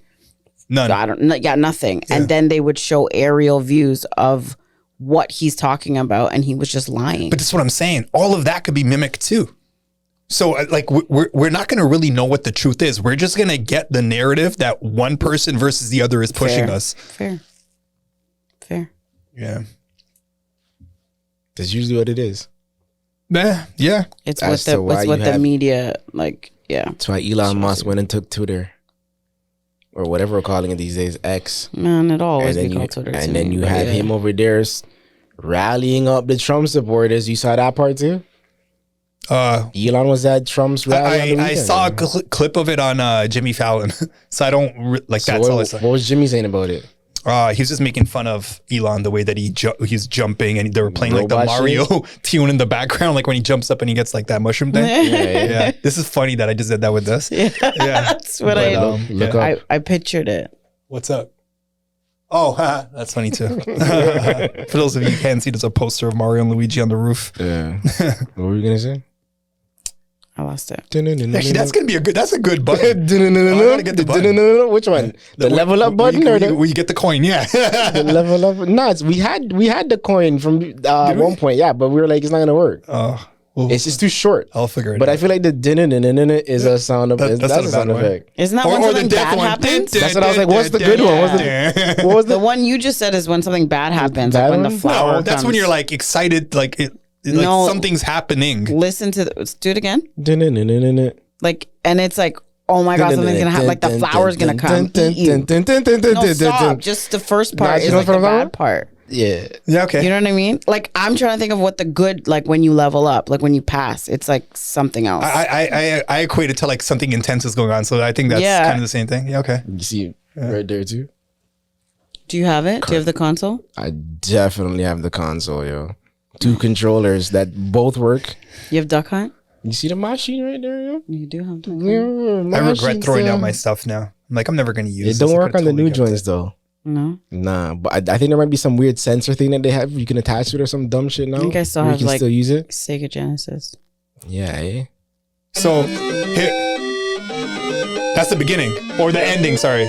None. I don't know, nothing. Yeah. And then they would show aerial views of what he's talking about, and he was just lying. But that's what I'm saying. All of that could be mimicked too. So like we're not going to really know what the truth is. We're just going to get the narrative that one person versus the other is pushing Fair. us. Fair. Yeah. That's usually what it is. Yeah. It's As what to why the you have- media, like, yeah. That's why Elon Musk went and took Twitter, or whatever we're calling it these days, X. Man, it always And be then called Twitter. to and then me, you but have yeah. him over there rallying up the Trump supporters. You saw that part too? Elon was at Trump's rally. on the I weekend. saw a clip of it on Jimmy Fallon. So I don't like So that's all I what, saw. what was Jimmy saying about it? He was just making fun of Elon, the way that he's jumping, and they were playing like the Robot Mario tune in the background, like when he jumps up and he gets like that mushroom thing. Yeah. This is funny that I just did that with this. Yeah. That's what But, I Look yeah. up. I pictured it. What's up? Oh, that's funny too. For those of you who can't see, there's a poster of Mario and Luigi on the roof. Yeah. What were you gonna say? I lost it. Actually, that's a good button. I gotta get the button. Which one? The level up button or the where you get the coin? Yeah. the level up? No, we had the coin from one point, yeah, but we were like, it's not gonna work. Oh, well, It's just too short. I'll figure it But out. I feel like the is a sound of that's not a a sound bad one. effect. Isn't that when something bad happens? That's what I was like, what's the good one? What was The the one you just said is when something bad happens, Bad like when the one? flower No, that's when comes. you're like excited, like No. something's happening. Listen to do it again. Like, and it's like, oh my god, something's gonna happen. Like the flower's gonna come. Eat you. No, stop. Just the first part you is know like the what I'm talking bad about? part. Yeah. Yeah, okay. You know what I mean? Like, I'm trying to think of what the good, like when you level up, like when you pass, it's like something else. I equate it to like something intense is going on, so I think that's Yeah. kind of the same thing. Yeah, okay. You see it right there too? Do you have it? Do you have the console? I definitely have the console, yo. 2 controllers that both work. You have Duck Hunt? You see the machine right there, yo? You do have Duck Hunt. Yeah, I regret machine, throwing out son. my stuff now. I'm like, I'm never gonna use It this. don't I work could've on the totally new kept joints it. though. No. Nah, but I think there might be some weird sensor thing that they have. You can attach to it or some dumb shit now. I think I still where have, you can like- still use it. Sega Genesis. Yeah, eh? So here, that's the beginning or the ending. Sorry.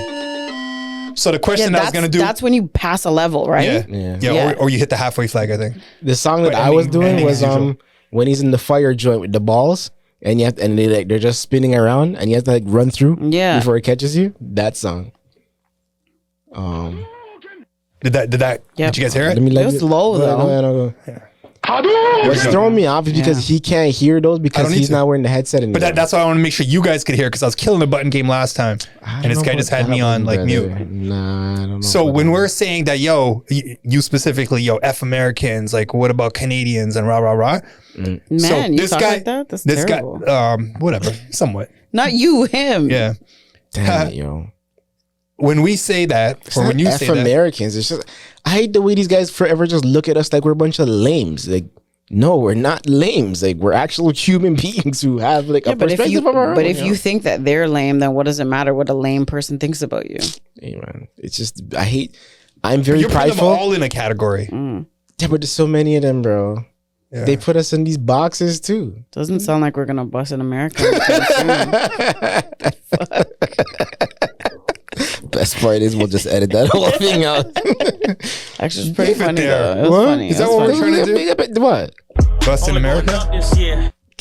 So the question I was gonna do. That's when you pass a level, right? Yeah. Yeah. Or you hit the halfway flag. I think. The song that But I was ending- doing ending was as usual. when he's in the fire joint with the balls and you have and they're just spinning around and you have to like run through Yeah. before it catches you. That song. Did that? Yep. Did you guys hear Let it? me It was low, though. What's throwing me off is because he can't hear those because don't need he's to. not wearing the headset anymore. But that's why I want to make sure you guys could hear because I was killing the button game last time, I and don't this know guy just about had me that on one, like brother. mute. Nah, I don't know. So about when that. we're saying that, yo, you specifically, yo, F Americans, like, what about Canadians and rah rah rah? Man, So you this talk guy- like that? That's This terrible. guy, whatever, somewhat. Not you, him. Yeah. Damn it, yo. When we say that, It's or not when you F say that, Americans. It's just I hate the way these guys forever just look at us like we're a bunch of lames. Like, no, we're not lames. Like, we're actual human beings who have like a But if perspective you of our own. but if you think that they're lame, then what does it matter what a lame person thinks about you? hey man, it's just I'm very you're putting them prideful. all in a category. Yeah, but there's so many of them, bro. Yeah. They put us in these boxes too. Doesn't sound like we're gonna bust in America. Best part is we'll just edit that whole thing out. Actually, it's pretty Leave it funny there. though. It was What? funny. Is It that was what we're funny. trying to do? What? Bust in America?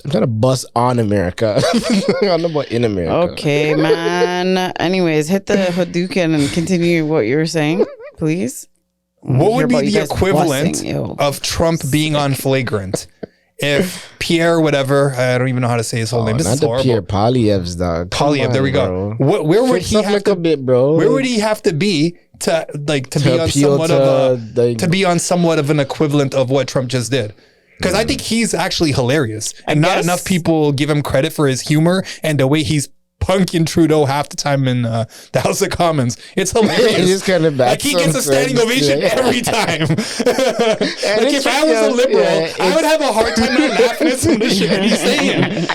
I'm trying to bust on America. I don't know about in America. Okay, man. Anyways, hit the Hadouken and continue what you were saying, please. What Hear would be about you the guys equivalent busting, ew. of Trump being on Flagrant? If Pierre, whatever, I don't even know how to say his whole name. This Not is the horrible. Pierre Polyev's dog. Come Polyev, there we on, go. bro. Where would Fix he up have like to a bit, bro? Where would he have to be to be on appeal somewhat to, of a like- to be on somewhat of an equivalent of what Trump just did? Because I think he's actually hilarious, and not guess- enough people give him credit for his humor and the way he's punking Trudeau half the time in the House of Commons. It's hilarious. It is kind of bad. Like he gets a standing ovation every time. Like if I was a liberal, I would have a hard time not laughing at some of the shit he's saying.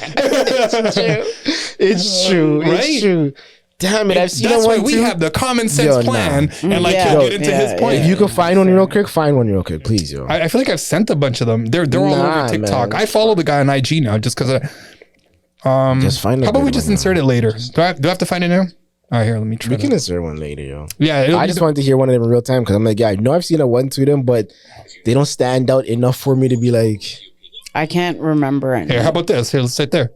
It's true. Right? It's true. Damn it! I've seen That's that why one we too. have the common sense Yo, nah. plan, and like Yeah. he'll get into Yeah, his point. If you can find one real quick, find one real quick, please, yo. I feel like I've sent a bunch of them. They're all Nah, over TikTok. man. I follow the guy on IG now just because. Just find. How about we just insert it later? Do I have to find it now? All right, here. Let me try. We can to- insert one later, yo. Yeah, I just wanted to hear one of them in real time because I'm like, yeah, I know I've seen a one to them, but they don't stand out enough for me to be like. I can't remember it. Here, how about this? Here, let's sit there.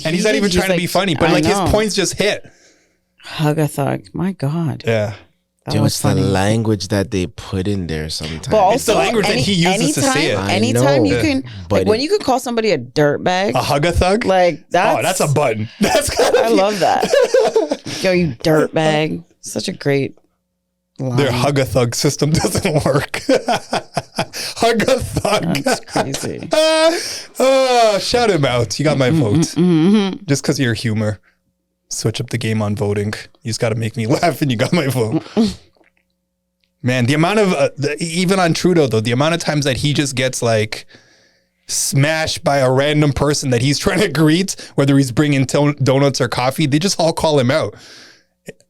And he's not even trying to be funny, but I like his know. points just hit. Hug a thug. My God. Yeah. That Yo, was it's the funny. language that they put in there sometimes. But It's the also, language that he uses to say it. I Anytime know, you can, but like when you can call somebody a dirtbag, A hug a thug? like that's. Oh, that's a button. That's gotta I be- love that. Yo, you dirtbag. Such a great line. Their hug a thug system doesn't work. Hug a thug. That's crazy. Shout him out. You got my vote. Just because of your humor. Switch up the game on voting. You just got to make me laugh and you got my vote. Man, the amount of, even on Trudeau though, the amount of times that he just gets like smashed by a random person that he's trying to greet, whether he's bringing donuts or coffee, they just all call him out.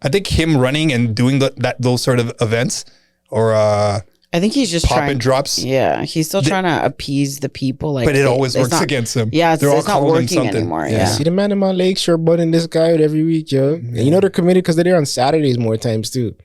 I think him running and doing those sort of events or I think he's just pop trying. and drops. Yeah, he's still trying to appease the people. Like, But it always it's works not- against him. Yeah, it's They're all not calling him working something. anymore. Yeah. Yeah. See the man in my lakeshore butting this guy out every week, yo. And you know they're committed because they're there on Saturdays more times too.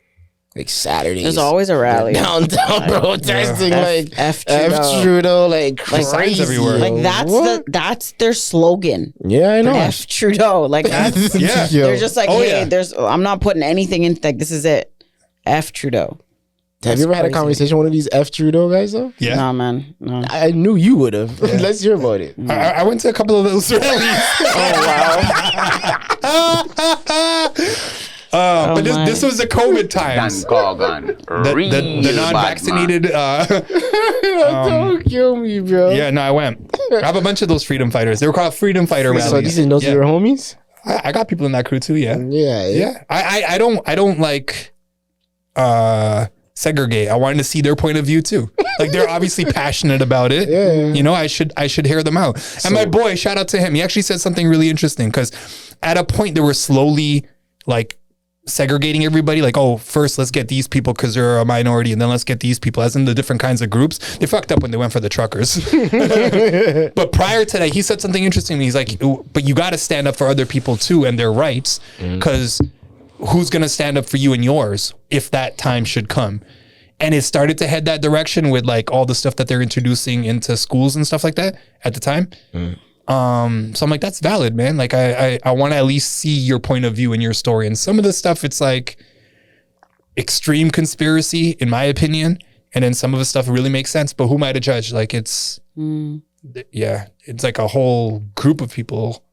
Like Saturdays. There's always a rally. downtown protesting like F F Trudeau, like crazy. signs everywhere. Like that's What? that's their slogan. Yeah, I know. F Trudeau. Like that's Yeah. Yo. they're just like, Oh, hey, yeah. I'm not putting anything in. Like this is it. F Trudeau. Have you ever had a crazy. conversation with one of these F Trudeau guys though? Yeah. Nah, man. No. I knew you would have. Let's hear about it. I went to a couple of those rallies. But my. this was the COVID times. The non-vaccinated. Don't kill me, bro. Yeah, no, I went. I have a bunch of those freedom fighters. They were called freedom fighter So rallies. these are those Yeah. your homies? I got people in that crew too. Yeah, Yeah. yeah. I don't like segregate. I wanted to see their point of view too. Like they're obviously passionate about it. Yeah. You know, I should hear them out. And my boy, shout out to him. He actually said something really interesting because at a point they were slowly like segregating everybody. Like, oh, first let's get these people because they're a minority, and then let's get these people, as in the different kinds of groups. They fucked up when they went for the truckers. But prior to that, he said something interesting. He's like, but you got to stand up for other people too and their rights, because who's going to stand up for you and yours if that time should come? And it started to head that direction with like all the stuff that they're introducing into schools and stuff like that at the time. So I'm like, that's valid, man. Like I want to at least see your point of view in your story. And some of the stuff, it's like extreme conspiracy, in my opinion. And then some of the stuff really makes sense. But who am I to judge? Like it's like a whole group of people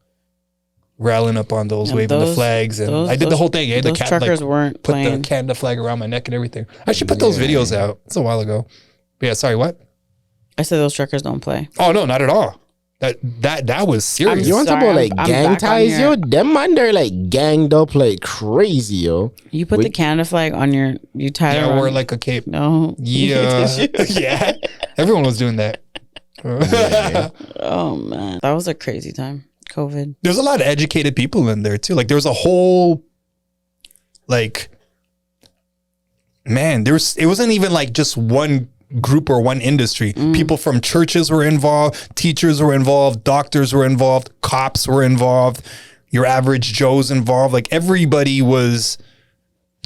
rallying up on those, waving the flags, and I did the whole thing. Those truckers weren't put playing. the Canada flag around my neck and everything. I should put those videos out. It's a while ago. But yeah, sorry, what? I said those truckers don't play. Oh no, not at all. That was serious. You want to talk about like I'm gang back on ties, your- yo? Them man, they're like ganged up like crazy, yo. You put the Canada flag on your, you tied it Yeah, I around. wore like a cape. No. Yeah, yeah. Everyone was doing that. Oh man, that was a crazy time. COVID. There's a lot of educated people in there too. Like there was a whole, like, man, it wasn't even like just one group or one industry. People from churches were involved, teachers were involved, doctors were involved, cops were involved, your average Joe's involved. Like everybody was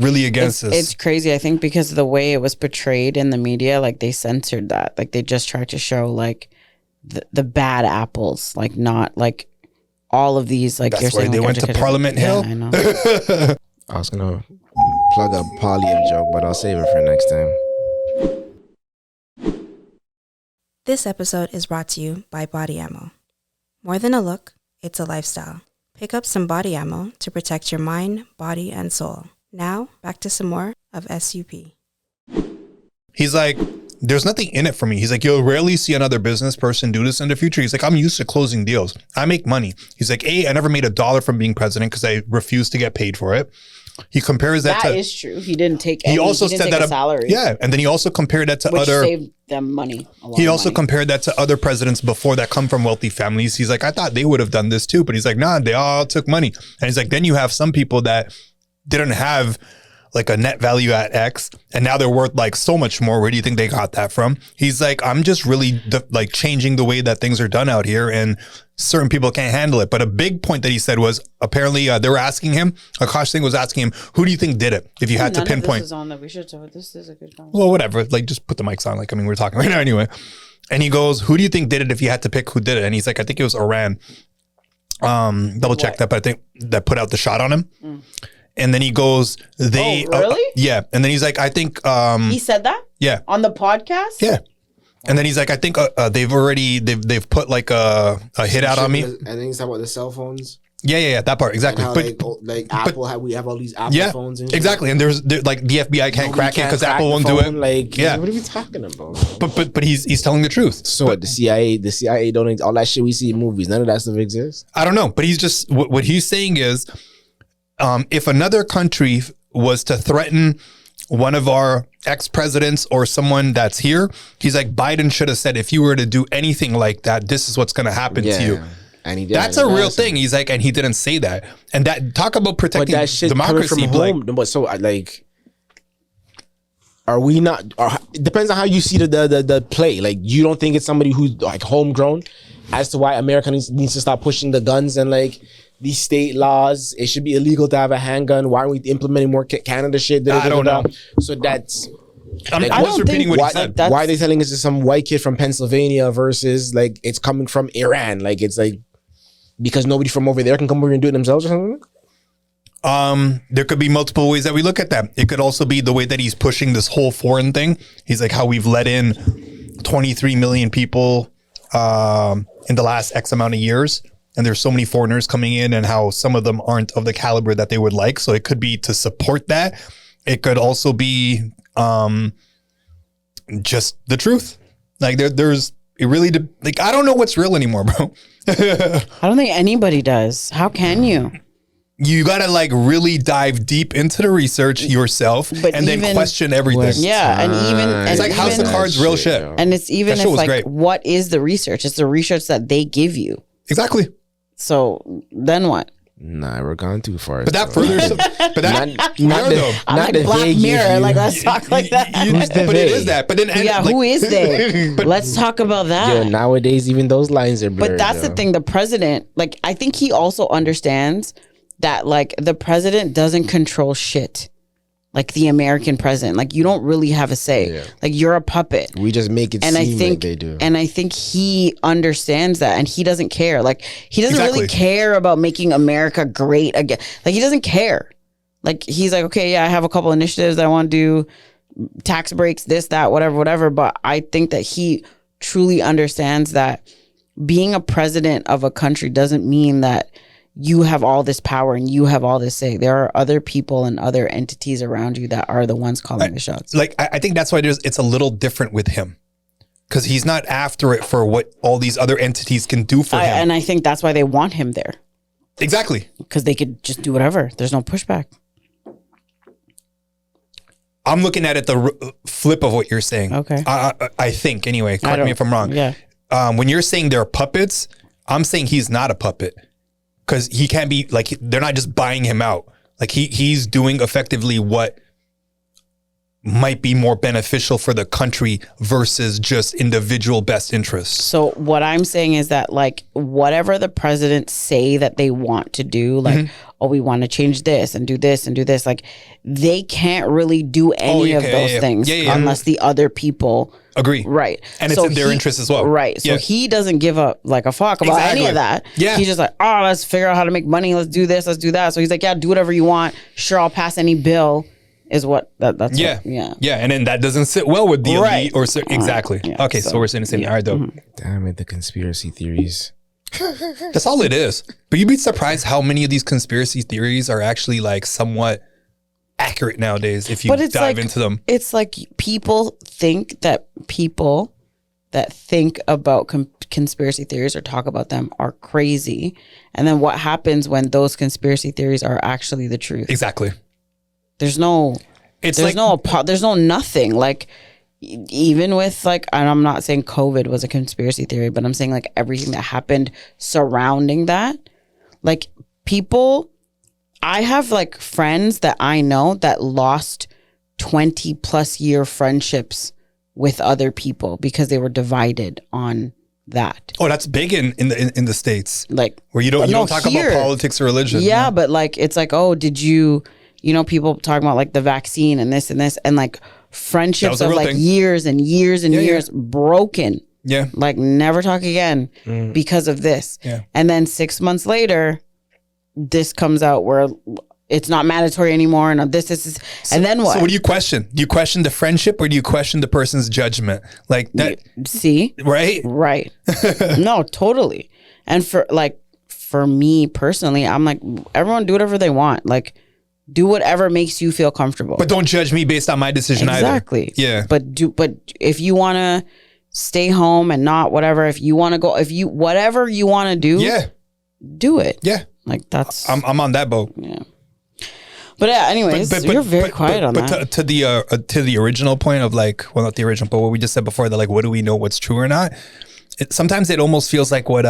really against this. It's crazy. I think because of the way it was portrayed in the media, like they censored that. Like they just tried to show like the bad apples, like not like all of these. Like That's you're why saying, they like, went to educated- Parliament Yeah, Hill. I know. I was gonna plug a poly joke, but I'll save it for next time. This episode is brought to you by Body Ammo. More than a look, it's a lifestyle. Pick up some body ammo to protect your mind, body, and soul. Now, back to some more of SUP. He's like, there's nothing in it for me. He's like, you'll rarely see another business person do this in the future. He's like, I'm used to closing deals. I make money. He's like, I never made $1 from being president because I refused to get paid for it. He compares that to... That is true. He didn't take He also said that a salary. Yeah, and then he also compared that to Which other... saved them money. He also compared that to other presidents before that come from wealthy families. He's like, I thought they would have done this too, but he's like, nah, they all took money. And he's like, then you have some people that didn't have like a net value at X, and now they're worth like so much more. Where do you think they got that from? He's like, I'm just really like changing the way that things are done out here, and certain people can't handle it. But a big point that he said was apparently they were asking him, Akash Singh was asking him, who do you think did it? If you had to pinpoint. This is on that we should talk. This is a good conversation. Well, whatever. Like, just put the mics on. Like, I mean, we're talking right now anyway. And he goes, who do you think did it if you had to pick who did it? And he's like, I think it was Iran. Double check that, but I think that put out the shot on him. And then he goes, they... Oh, really? Yeah. And then he's like, I think... He said that? Yeah. On the podcast? Yeah. And then he's like, I think they've put like a hit out on me. And then he's talking about the cell phones. Yeah, that part exactly. And how, like Apple, we have all these Apple phones and shit. Exactly. And there's like the FBI can't crack it because Apple won't do it. Like, yeah. What are we talking about? But he's telling the truth. So what, the CIA don't, all that shit we see in movies, none of that stuff exists. I don't know, but he's just what he's saying is, if another country was to threaten one of our ex-presidents or someone that's here, he's like, Biden should have said, if you were to do anything like that, this is what's going to happen to you. And he did. That's a real thing. He's like, and he didn't say that. And that, talk about protecting that shit democracy. Coming from home, but so like, are we not? It depends on how you see the play. Like, you don't think it's somebody who's like homegrown, as to why America needs to stop pushing the guns and like these state laws. It should be illegal to have a handgun. Why aren't we implementing more Canada shit? I don't know. So that's. Like, I I was don't repeating think what he said. Why are they telling us it's some white kid from Pennsylvania versus like it's coming from Iran? Like, it's like because nobody from over there can come over and do it themselves or something? There could be multiple ways that we look at that. It could also be the way that he's pushing this whole foreign thing. He's like, how we've let in 23 million people in the last X amount of years. And there's so many foreigners coming in, and how some of them aren't of the caliber that they would like. So it could be to support that. It could also be just the truth. Like there's it really like, I don't know what's real anymore, bro. I don't think anybody does. How can you? You gotta like really dive deep into the research yourself, But and then even- question everything. Yeah, and even It's like House of Cards, real shit. and it's even That if show was like great. what is the research? It's the research that they give you. Exactly. So then what? Nah, we're gone too far. But that furthers. But that not though. I'm not like that Black they give Mirror. you. Like let's talk like that. Who's the but they? it is that. But then Yeah, like, who is they? Let's talk about that. Yo, nowadays even those lines are blurred. But that's the thing. The president, like, I think he also understands that, like, the president doesn't control shit. like the American president. Like you don't really have a say. Yeah. Like you're a puppet. We just make it And seem I think like they do. And I think he understands that, and he doesn't care. Like he doesn't really care about making America great again. Like he doesn't care. Like he's like, okay, yeah, I have a couple initiatives that I want to do, tax breaks, this, that, whatever. But I think that he truly understands that being a president of a country doesn't mean that you have all this power and you have all this say. There are other people and other entities around you that are the ones calling the shots. Like, I think that's why it's a little different with him. Because he's not after it for what all these other entities can do for him. And I think that's why they want him there. Exactly. Because they could just do whatever. There's no pushback. I'm looking at it the flip of what you're saying. Okay. I think, anyway. Correct me if I'm wrong. Yeah. When you're saying they're puppets, I'm saying he's not a puppet. Because he can't be, like, they're not just buying him out. Like, he's doing effectively what might be more beneficial for the country versus just individual best interests. So what I'm saying is that, like, whatever the presidents say that they want to do, like, oh, we want to change this and do this and do this, like, they can't really do any of those things unless the other people agree. Right. And it's in their interest as well. Right. So he doesn't give a fuck about any of that. Yeah. He's just like, oh, let's figure out how to make money. Let's do this. Let's do that. So he's like, yeah, do whatever you want. Sure, I'll pass any bill. Is what that's yeah. What, yeah. Yeah. And then that doesn't sit well with the elite or exactly. Yeah, okay, so we're saying the same thing. All right, though. Damn it, the conspiracy theories. That's all it is. But you'd be surprised how many of these conspiracy theories are actually like somewhat accurate nowadays if you dive into them. It's like people think that think about conspiracy theories or talk about them are crazy. And then what happens when those conspiracy theories are actually the truth? Exactly. There's no nothing. Like, even with, like, and I'm not saying COVID was a conspiracy theory, but I'm saying, like, everything that happened surrounding that, like, people, I have, like, friends that I know that lost 20 plus year friendships with other people because they were divided on that. Oh, that's big in the States. Like, where you don't talk about politics or religion. Yeah, but, like, it's like, oh, did you know, people talking about, like, the vaccine and this, and like friendships of, like, years and years and years broken. Yeah. Like, never talk again because of this. Yeah. And then 6 months later, this comes out where it's not mandatory anymore. And this is, and then what? So what do you question? Do you question the friendship or do you question the person's judgment? Like that. See? Right? Right. No, totally. And for me personally, I'm like, everyone do whatever they want. Like, do whatever makes you feel comfortable. But don't judge me based on my decision either. Exactly. Yeah. But if you want to stay home and not whatever, if you want to go, whatever you want to do, do it. Yeah. Like, that's, I'm on that boat. Yeah. But yeah, anyways, you're very quiet on that. But to the original point of, like, well, not the original, but what we just said before, that, like, what do we know what's true or not? Sometimes it almost feels like what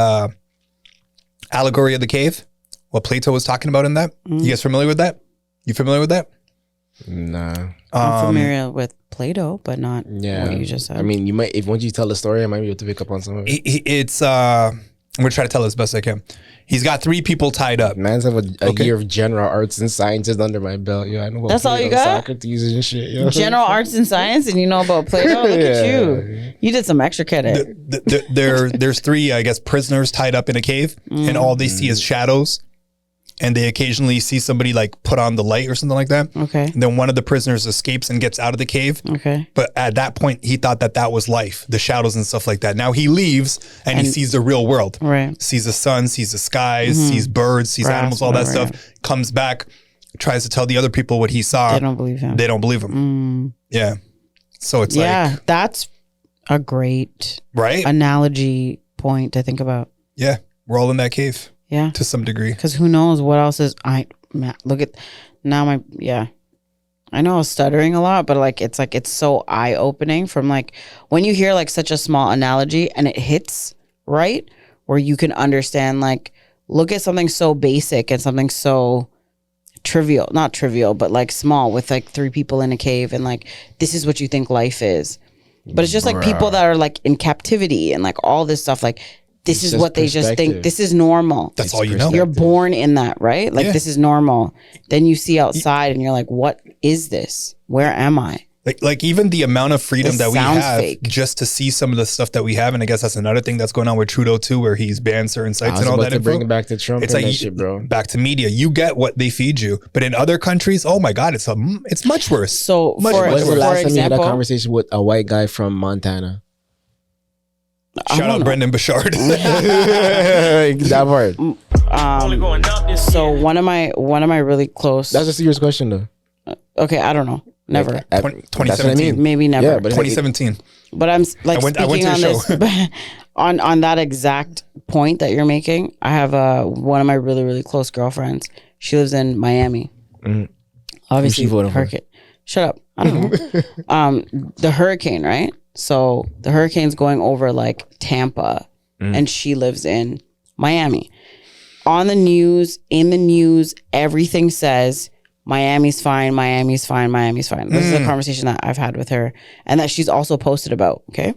allegory of the cave, what Plato was talking about in that. You guys familiar with that? You familiar with that? Nah. I'm familiar with Plato, but not what you just said. I mean, you might, if once you tell the story, I might be able to pick up on some of it. It's I'm gonna try to tell it as best I can. He's got 3 people tied up. Man's have a year of general arts and sciences under my belt. Yeah, I know about that's all you got? Socrates and shit. Yo. General arts and science, and you know about Plato? Look at you. You did some extra credit. There's 3, I guess, prisoners tied up in a cave, and all they see is shadows. And they occasionally see somebody, like, put on the light or something like that. Okay. And then one of the prisoners escapes and gets out of the cave. Okay. But at that point, he thought that was life, the shadows and stuff like that. Now he leaves and he sees the real world. Right. Sees the sun, sees the skies, sees birds, sees animals, all that stuff. Comes back, tries to tell the other people what he saw. They don't believe him. They don't believe him. Yeah. So it's like, that's a great analogy point to think about. Yeah. We're all in that cave. Yeah. To some degree. Because who knows what else is, look at, now I know I was stuttering a lot, but, like, it's so eye-opening from, like, when you hear, like, such a small analogy and it hits right, where you can understand, like, look at something so basic and something so trivial, not trivial, but, like, small, with, like, 3 people in a cave, and, like, this is what you think life is. But it's just, like, people that are, like, in captivity and, like, all this stuff, like, this It's is just what they just think. perspective. This is normal. That's all you know. You're born in that, right? Like Yeah. this is normal. Then you see outside and you're like, what is this? Where am I? Like even the amount of freedom This that we sounds have fake. just to see some of the stuff that we have, and I guess that's another thing that's going on with Trudeau too, where he's banned certain I sites was and all about that to info. bring it back to Trump It's and like that shit, bro. back to media. You get what they feed you, but in other countries, oh my god, it's much worse. So Much for, worse. When's the for last time you had a example, conversation with a white guy from Montana? I Shout don't out know. Brendan Bouchard. That part. So one of my really close. That's a serious question, though. Okay, I don't know. Never. Like, That's what I mean. Maybe never. Yeah, but 2017. But I'm like I went speaking to on your this on that exact point that you're making. I have one of my really really close girlfriends. She lives in Miami. Obviously, Who's she voting for? hurricane. Shut up. I don't know. The hurricane, right? So the hurricane's going over like Tampa, and she lives in Miami. On the news, in the news, everything says Miami's fine, Miami's fine, Miami's fine. This is a conversation that I've had with her and that she's also posted about, okay?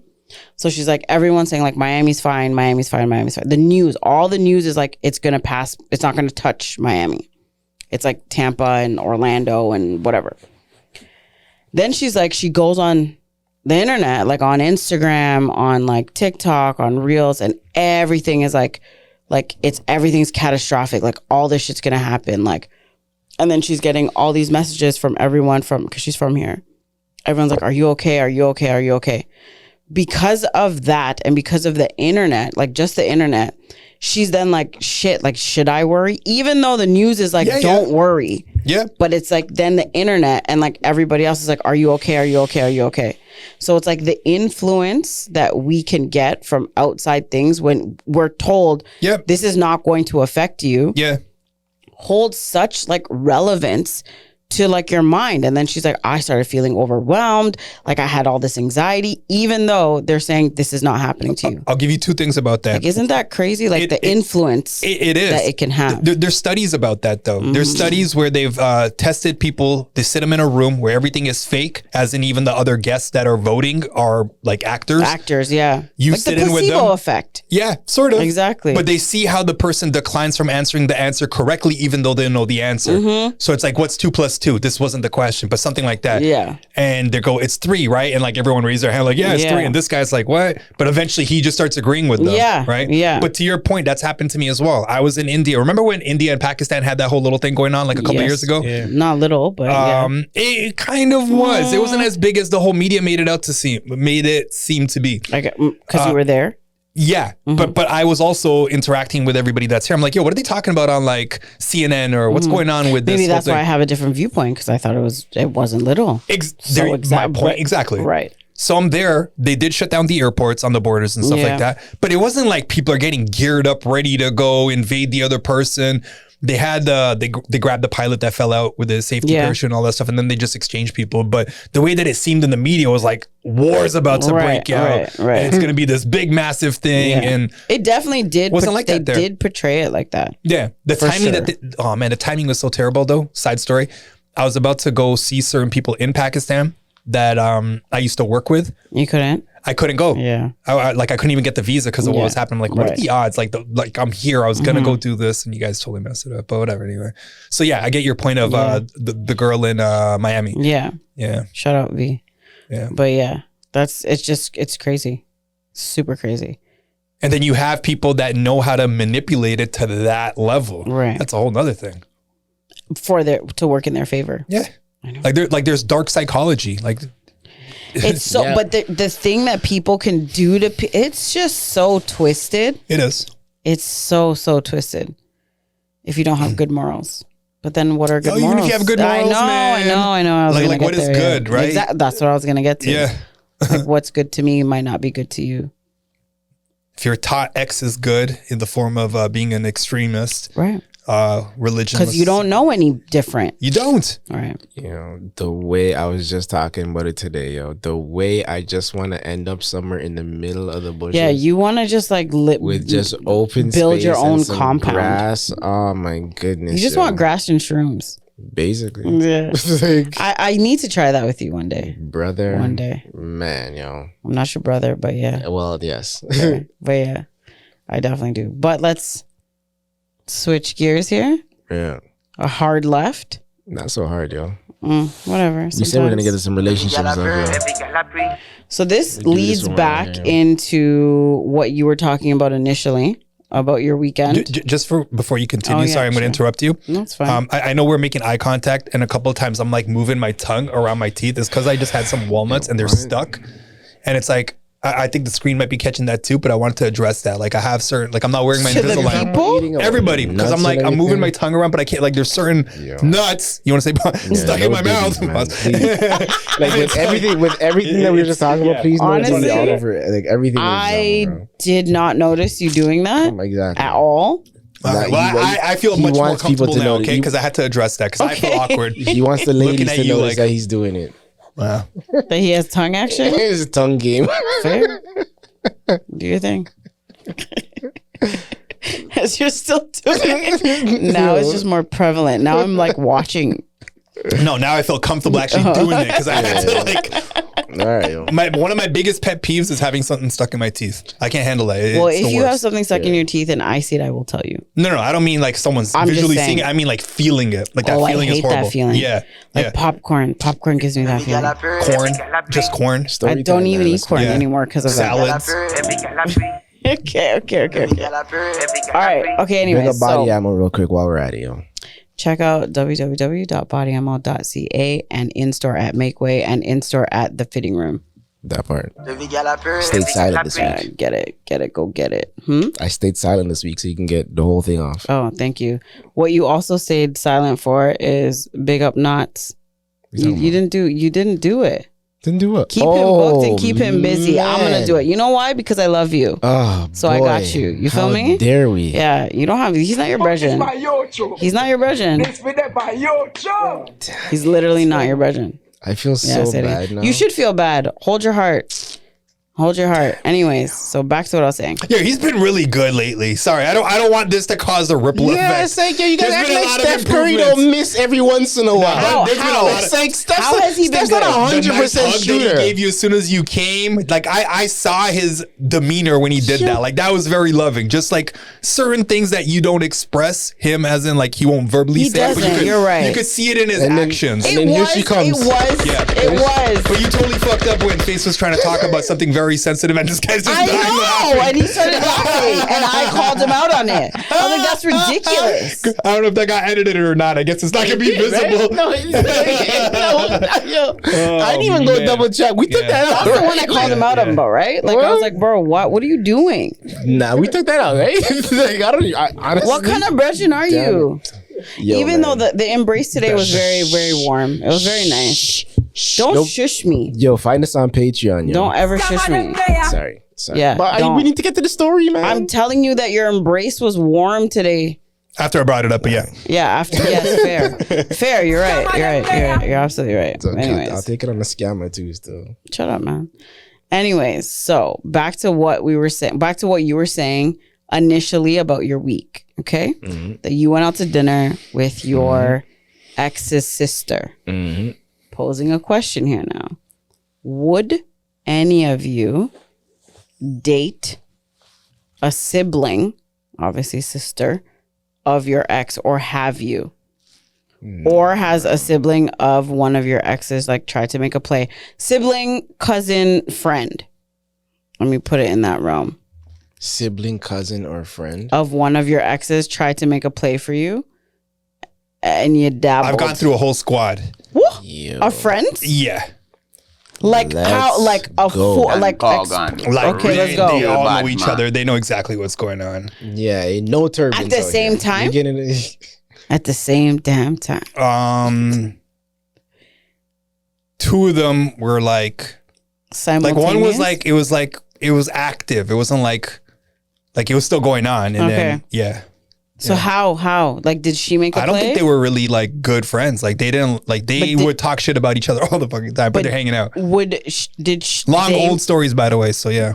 So she's like, everyone's saying like Miami's fine, Miami's fine, Miami's fine. The news, all the news is like, it's going to pass, it's not going to touch Miami. It's like Tampa and Orlando and whatever. Then she's like, she goes on the internet, like on Instagram, on like TikTok, on Reels, and everything is like everything's catastrophic. Like all this shit's going to happen. Like, and then she's getting all these messages from everyone because she's from here. Everyone's like, are you okay? Are you okay? Are you okay? Because of that and because of the internet, like just the internet, she's then like, shit, like, should I worry? Even though the news is like, don't worry. Yeah. But it's like then the internet and like everybody else is like, are you okay? Are you okay? Are you okay? So it's like the influence that we can get from outside things when we're told this is not going to affect you. Yeah. Holds such like relevance to like your mind. And then she's like, I started feeling overwhelmed. Like I had all this anxiety, even though they're saying this is not happening to you. I'll give you two things about that. Like, isn't that crazy? Like the influence it is that it can have. There's studies about that though. There's studies where they've tested people. They sit them in a room where everything is fake, as in even the other guests that are voting are like actors. Actors, yeah. You like sit the in with placebo them. effect. Yeah, sort of. Exactly. But they see how the person declines from answering the answer correctly, even though they know the answer. So it's like, what's 2 + 2? This wasn't the question, but something like that. Yeah. And they go, it's 3, right? And like everyone raised their hand, like, yeah, it's 3. And this guy's like, what? But eventually he just starts agreeing with them. Yeah. Right? Yeah. But to your point, that's happened to me as well. I was in India. Remember when India and Pakistan had that whole little thing going on like a couple years ago? Yeah. Not little, but It kind of was. It wasn't as big as the whole media made it seem to be. because you were there. Yeah, but I was also interacting with everybody that's here. I'm like, yo, what are they talking about on like CNN or what's going on with this? Maybe whole that's why I thing? have a different viewpoint because I thought it wasn't little. My point exactly. Right. So I'm there. They did shut down the airports on the borders and stuff Yeah. like that. But it wasn't like people are getting geared up, ready to go invade the other person. They had they grabbed the pilot that fell out with his safety parachute and all that stuff, and then they just exchanged people. But the way that it seemed in the media was like war's about to break out, right. and it's going to be this big, massive thing. Yeah. And It definitely did. Wasn't like they that there. did portray it like that. yeah, the For timing sure. the timing was so terrible though. Side story, I was about to go see certain people in Pakistan that I used to work with. You couldn't. I couldn't go. Yeah. I couldn't even get the visa because of what Yeah. was happening. I'm like, what are Right. the odds? Like I'm here. I was gonna go do this, and you guys totally messed it up. But whatever. Anyway. So yeah, I get your point of the girl in Miami. Yeah. Yeah. Shout out V. Yeah. But yeah, it's crazy, super crazy. And then you have people that know how to manipulate it to that level. Right. That's a whole nother thing. To work in their favor. Yeah. I know. There's dark psychology. Like It's so, Yeah. but the thing that people can do it's just so twisted. it is. It's so twisted. If you don't have good morals. But then what are good morals? Even if you have good morals, I know. I was Like- gonna like get what is there, yeah. good, right? Exactly. That's what I was gonna get to. Yeah. Like what's good to me might not be good to you. If you're taught X is good in the form of being an extremist, Right. religion. Because you don't know any different. You don't. All right. You know, the way I was just talking about it today, yo, the way I just want to end up somewhere in the middle of the bushes. Yeah, you want to just like with just open build space your own and some compound. grass. Oh my goodness. You just yo. want grass and shrooms. Basically. Yeah. Like, I need to try that with you one day. brother. One day. Man, yo. I'm not your brother, but yeah. Well, yes. But yeah. I definitely do. But let's switch gears here. Yeah. A hard left. Not so hard, yo. Whatever. We said we're gonna get to some relationships stuff, yo. So this do this leads one, back yeah. into what you were talking about initially about your weekend. Just before you continue, Oh, yeah, sorry, I'm going to sure. interrupt you. No, it's fine. I know we're making eye contact, and a couple of times I'm like moving my tongue around my teeth. It's because I just had some walnuts and they're stuck, and it's like I think the screen might be catching that too. But I wanted to address that. Like I have certain, like I'm not wearing my To the Invisalign. people? Everybody, because I'm like I'm moving my tongue around, but I can't. Like there's certain nuts. You want to say stuck in my mouth? Like with everything that we were just talking about, please Honestly, notice all over it. Like everything. I did not notice you doing that Exactly. at all. Well, I feel he much more wants people comfortable to now, know okay? Because I had to address that because I feel awkward. He wants the Looking ladies at to you notice like- that he's doing it. Wow. That he has tongue action. It's a tongue game. Fair. Do your thing. As you're still doing it. Now it's just more prevalent. Now I'm like watching. No, now I feel comfortable actually doing it because I had to like. All right, yo. One of my biggest pet peeves is having something stuck in my teeth. I can't handle that. Well, It's if the you have worst. something stuck in your teeth and I see it, I will tell you. No, I don't mean like someone's I'm just visually saying. seeing it. I mean like feeling it. Like that Oh, I feeling is hate horrible. that feeling. Yeah, Like yeah. popcorn. Popcorn gives me that feeling. Corn, just corn. I don't even eat corn Yeah. anymore because of that. Salads. Okay. All right. Okay. Bring Anyway, up body so ammo real quick while we're at it, yo. check out www.bodyammo.ca and in-store at Makeway and in-store at The Fitting Room. That part. Stayed silent this Yeah, week. get it. Go get it. I stayed silent this week so you can get the whole thing off. Oh, thank you. What you also stayed silent for is big up knots. You didn't do it. Didn't do it. Keep him booked and keep him busy. I'm gonna do it. You know why? Because I love you. Oh, So I got you. You feel How me? dare we? Yeah, you don't have. He's not your brethren. He's not your brethren. He's literally not your brethren. I feel Yeah, so Sadie. bad now. You should feel bad. Hold your heart. Hold your heart. Anyways, so back to what I was saying. Yeah, he's been really good lately. Sorry, I don't want this to cause a ripple Yeah, effect. it's like, yo, you guys There's act been a like lot of Steph Curry don't improvements. miss every once in a while. How? There's been a lot It's of- like Steph's How has he been Steph's not good? The 100% nice hug that shooter. he gave you as soon as you came, like I saw his demeanor when he did that. Like that was very loving. Just like certain things that you don't express him as in like he won't verbally He say it, but doesn't, you could, you're right. You could see it in his And then- actions. and then here she comes. It was. Yeah. It was. But you totally fucked up when Face was trying to talk about something very sensitive and this guy's just I dying know, laughing. and he started laughing, and I called him out on it. I was like, "That's ridiculous." I don't know if that got edited or not. I guess it's not gonna be visible. No, I didn't even go man. double check. We took Yeah. that out. That's the one I called him out on, about, right? Like I was like, "Bro, what are you doing? Nah, we took that out, right? Like, honestly, What kind of brethren are you?" Yo, Even man. though the embrace today was very, very warm. It was very nice. Don't Nope. shush me. Yo, find us on Patreon, yo. Don't ever shush me. Sorry. Yeah, But don't. we need to get to the story, man. I'm telling you that your embrace was warm today. After I brought it up, but yeah. Yeah, after yes, fair. You're right. You're absolutely right. It's okay. Anyways, I'll take it on the scammer too. Still, shut up, man. Anyways, so back to what we were saying. Back to what you were saying initially about your week. Okay, that you went out to dinner with your ex's sister. Posing a question here now: would any of you date a sibling, obviously sister, of your ex, or have you? Or has a sibling of one of your exes like tried to make a play? Sibling, cousin, friend. Let me put it in that realm. sibling, cousin, or friend. Of one of your exes tried to make a play for you, and you dabbled. I've gone through a whole squad. Woo! Yo. A friend? Yeah. Like how? Let's Like a go. full? Like Like Okay, let's go. They all Bad know each man. other. They know exactly what's going on. Yeah, ain't no turbulence At the out same here. time? You getting it? at the same damn time. Two of them were like one was like it was active. It wasn't like it was still going on. And then yeah. So how? Like, did she make a I don't play? think they were really like good friends. Like they didn't like they But would talk shit about each other all the fucking time, but they're hanging out. Long Old stories, by the way. So yeah,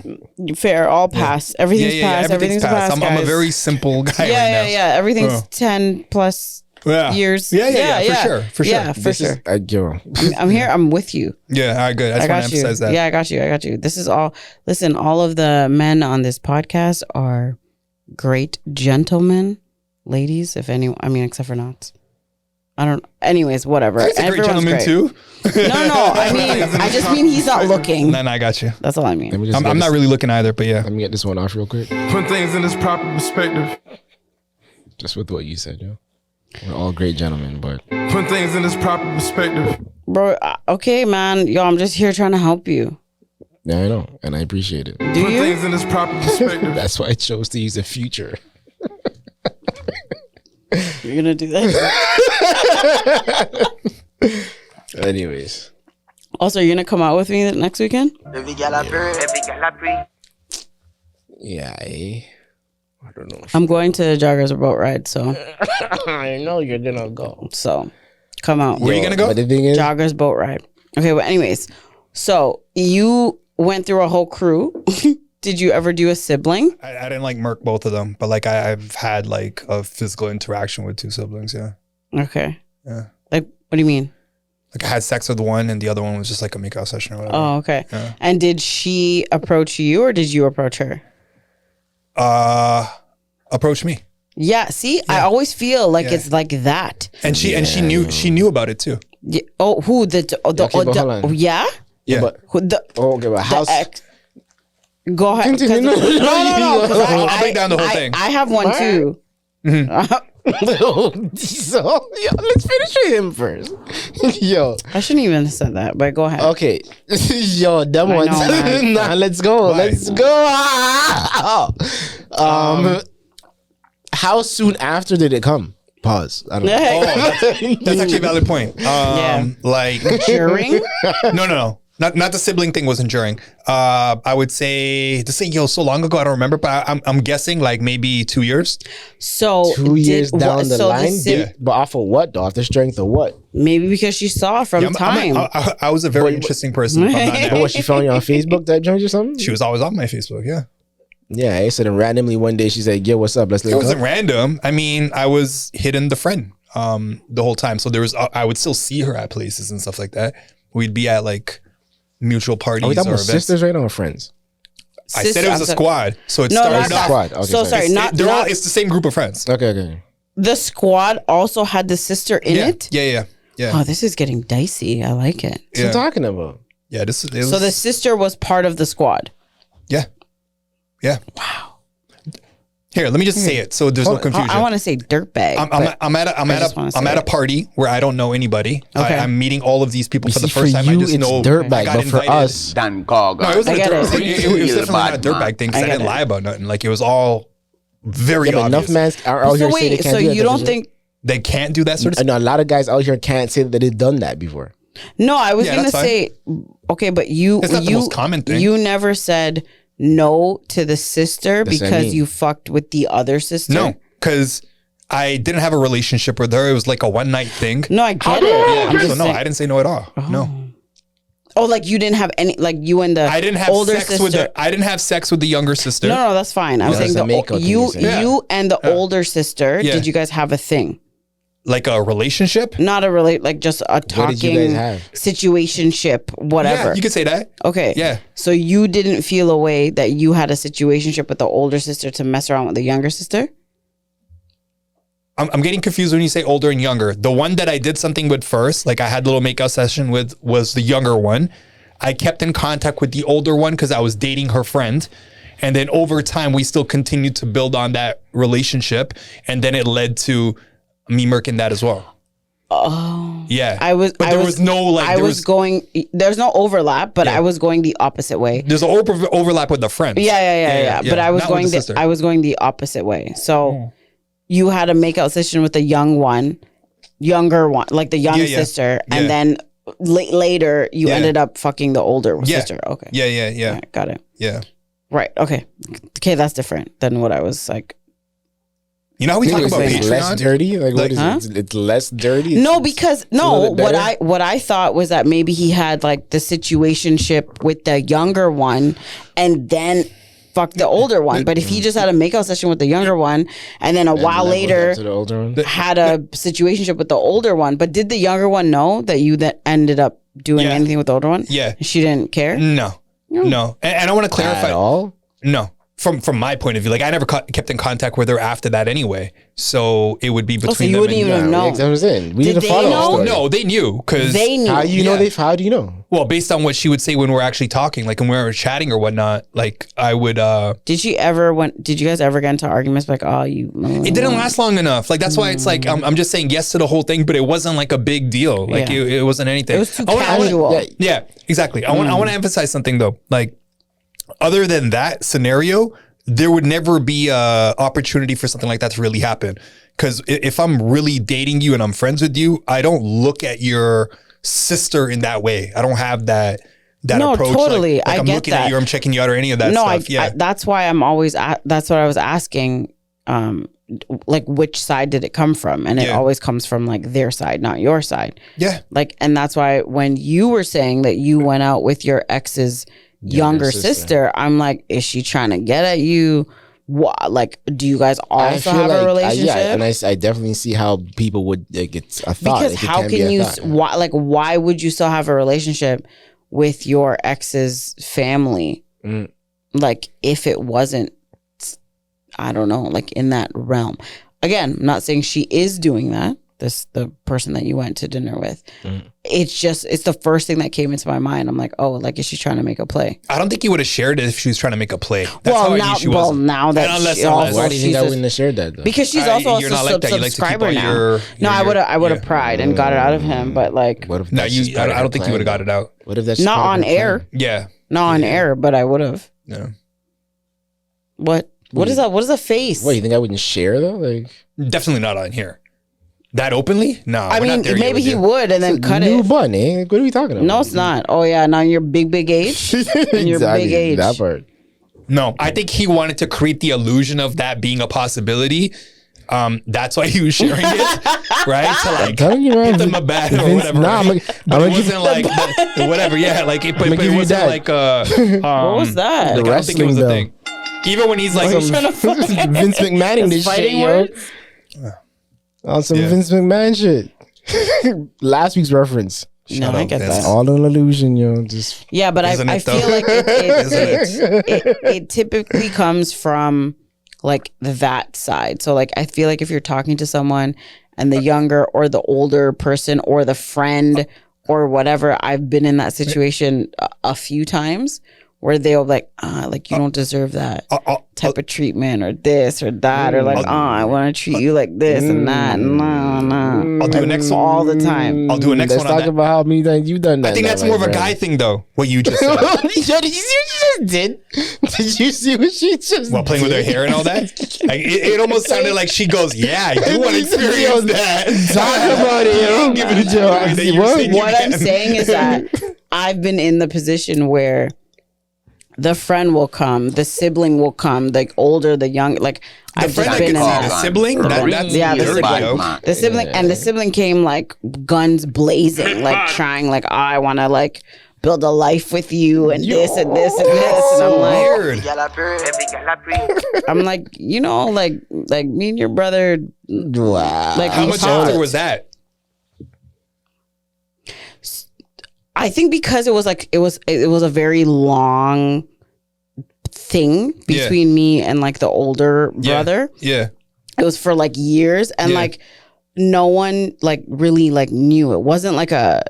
fair, all pass. Everything's passed. Everything's passed. I'm a very simple guy right now. Yeah. Everything's 10 plus years. For sure. Yeah, for sure. I'm here. I'm with you. Yeah, all right, good. I just want to you. emphasize that. Yeah, I got you. This is all. Listen, all of the men on this podcast are great gentleman, ladies, if any. I mean, except for Knots. I don't. Anyways, whatever. He's a great gentleman too. No. I mean, I just mean he's not looking. Then I got you. That's all I mean. I'm not really looking either, but yeah. Let me get this one off real quick. Put things in this proper perspective. Just with what you said, yo. We're all great gentlemen, but Put things in this proper perspective. Bro, okay, man. Yo, I'm just here trying to help you. yeah, I know, and I appreciate it. Do Put you? things in this proper perspective. That's why I chose to use the future. You're gonna do that? Anyways, Also, you're gonna come out with me next weekend? yeah, I don't know. I'm going to Joggers boat ride, so I know you're gonna go. so come out. Where are you gonna go? But the thing is, Joggers boat ride. Okay, but anyways, so you went through a whole crew. Did you ever do a sibling? I didn't like murk both of them, but like I've had like a physical interaction with two siblings. Yeah. Okay. Yeah. Like, what do you mean? Like I had sex with one, and the other one was just like a makeout session or whatever. Oh, okay. Yeah. And did she approach you or did you approach her? Approach me, Yeah. See, I always feel like Yeah. it's like that. and she knew about it too. Yeah. Oh, who the Okay, but hold on. yeah? Yeah. but Who the okay, but house. Go ahead. 'cause- Continue. No. 'cause I'll break down the whole thing. I have one too. So, yo, let's finish with him first. Yo, I shouldn't even have said that, but go ahead. okay. Yo, them I ones. know, man. Nah, let's go. Why? Let's go. How soon after did it come? Pause. I don't know. Oh, that's actually a valid point. Like During? no. Not the sibling thing wasn't during. I would say so long ago. I don't remember, but I'm guessing like maybe 2 years. So 2 years down the so line, Yeah. but off of what though? Off the strength of what? maybe because she saw it from Yeah, time. I was a very interesting person. If I'm not But now. what, she found you on Facebook that joint or something? She was always on my Facebook. Yeah, Yeah, I said, and randomly one day she said, "Yo, what's up? Let's it link wasn't up." random. I mean, I was hidden the friend the whole time, so there was I would still see her at places and stuff like that. We'd be at like mutual parties Are we or talking about events. sisters right now or friends? I said it was a squad, so it No, started not off. that. Squad. Okay, So sorry, not It's the same group of friends. Okay. the squad also had the sister in it. Yeah. Oh, this is getting dicey. I like it. What you talking about? Yeah, this is. So the sister was part of the squad. Yeah. Wow. Here, let me just say it so there's no confusion. I want to say dirtbag. I'm at a party where I don't know anybody. Okay. I'm meeting all of these people for the See, first for time. you, I just it's know dirtbag, I got but for invited. us, No, it wasn't I get it it. was definitely not a dirtbag thing because I I get didn't it. lie about nothing. Like it was all very yeah, but obvious. enough men are out so here saying they wait, can't so do that. you don't think? They can't do that sort of I know a lot of guys out here can't say that they've done that before. No, I was Yeah, gonna that's fine. say, okay, but you It's not the most common thing. You never said no to the sister That's what I because mean. you fucked with the other sister. No, because I didn't have a relationship with her. It was like a one night thing. No, I get it. I'm So just no, saying- I didn't say no at all. No, Oh, like you didn't have any, like you and the I didn't have older sex sister. with the. I didn't have sex with the younger sister. No, that's fine. I'm No, saying it's a makeout thing you you're saying. you and the older sister. Yeah. Did you guys have a thing? Like a relationship. Not a like just a What did you guys talking have? situationship, whatever. Yeah, you could say that. Okay. Yeah. So you didn't feel a way that you had a situationship with the older sister to mess around with the younger sister? I'm getting confused when you say older and younger. The one that I did something with first, like I had a little makeout session with, was the younger one. I kept in contact with the older one because I was dating her friend. And then over time, we still continued to build on that relationship. And then it led to me murking that as well. Oh. Yeah. But there was no like, there's no overlap, but Yeah. I was going the opposite way. there's an overlap with the friends. Yeah. But I was Not with going the sister. I was going the opposite way. So you had a makeout session with the younger one, like the young Yeah, yeah. sister, Yeah. and then later you Yeah. ended up fucking the older Yeah. sister. Okay. Yeah. All right, got it. Yeah. Right. Okay. Okay, that's different than what I was like. You know how we talk about It's less Patreon? dirty. Like, what is Huh? it? It's less dirty. No, It's- because a little bit better? what I thought was that maybe he had like the situationship with the younger one and then fuck the older one. But if he just had a makeout session with the younger one and then a while leveled later up to the older one. had a situationship with the older one, but did the younger one know that you that ended up doing Yeah. anything with the older one? Yeah. She didn't care? No. And I want to clarify. At all? No. from my point of view, like I never kept in contact with her after that anyway. So it would be between you them. wouldn't and even know. That's what I'm saying. We Did need to they follow know? the story. No, they knew because They knew. How do you know Yeah. How do you know? Well, based on what she would say when we're actually talking, like when we were chatting or whatnot, like I would. Did you guys ever get into arguments like, oh, you? It didn't last long enough. Like that's why it's like I'm just saying yes to the whole thing, but it wasn't like a big deal. Like Yeah. it wasn't anything. It was too I wanna- casual. Yeah, exactly. I want to emphasize something though. Like other than that scenario, there would never be a opportunity for something like that to really happen. Because if I'm really dating you and I'm friends with you, I don't look at your sister in that way. I don't have that No, approach. totally. Like I I'm get looking that. at you, I'm checking you out, or any of that No, stuff. Yeah. that's why I'm always. That's what I was asking. Like which side did it come from? And it Yeah. always comes from like their side, not your side. Yeah. Like, and that's why when you were saying that you went out with your ex's younger sister, I'm like, is she trying to get at you? What? Like, do you guys also have a relationship? yeah, and I definitely see how people would like it's a thought. Because Like, it how can be can a you? thought. Why would you still have a relationship with your ex's family? Mm. Like, if it wasn't, I don't know, like in that realm. Again, I'm not saying she is doing that. The person that you went to dinner with. It's the first thing that came into my mind. I'm like, oh, like is she trying to make a play? I don't think he would have shared it if she was trying to make a play. That's Well, how I now- knew she well, wasn't. now that And unless- she also- Why do you think I she's a- wouldn't have shared that though? Because she's also you're a not like that. You like to keep subscriber all now. your- No, I would have yeah. pried and got it out of him, but like What if No, that's just I part of her don't think you plan, would have got it out. What if that's not part of on her plan? air, Yeah. not on air, but I would have. No. What is that? What is a face? What, you think I wouldn't share though? Like Definitely not on here. That openly? No. I we're mean, not there yet maybe with he you. would and then cut new it. bun, eh? What are we talking about? No, it's not. Oh yeah, now you're big age. And you're big age. That part. No, I think he wanted to create the illusion of that being a possibility. That's why he was sharing it, right? To I'm like telling you, man. hit them a bad or Vince- whatever. nah, right? I'm But it gonna give wasn't like whatever. Yeah, like it, but I'ma it give you wasn't that. like What was that? Like, I don't think it was wrestling, a though. thing. Even when he's like, Vince McMahon this shit, Fighting yo. words? On some Yeah. Vince McMahon shit. Last week's reference. No, I get Vince. that. All an illusion, yo. Just Yeah, but Isn't I it, though? feel like it typically comes from like that side. So like I feel like if you're talking to someone and the younger or the older person or the friend or whatever, I've been in that situation a few times where they'll like you don't deserve that type of treatment or this or that or like I want to treat you like this and that. No. I'll do a next one. all the time. I'll do a next let's one on talk that. about how many times you've done that. I think now, that's my more of a friend. guy thing, though. What you just said. Yo, did you see what she just did? Did you see what she just While playing with her did? hair and all that, like, it almost sounded like she goes, "Yeah, I do want to experience that." Talk about it, yo. Give it a try. That you're saying you What I'm can. saying is that I've been in the position where the friend will come, the sibling will come, the older, the young, like The I've friend just I been can in see, that. the sibling, that's Yeah, the dirty, sibling. yo. The sibling and the sibling came like guns blazing, like trying, like I want to like build a life with you and this and this and this, and I'm like, Weird. I'm like, you know, like me and your brother, Wow. like How we much talked. after was that? I think because it was a very long thing between me and like the older brother. Yeah. It was for like years and Yeah. like no one like really like knew. It wasn't like a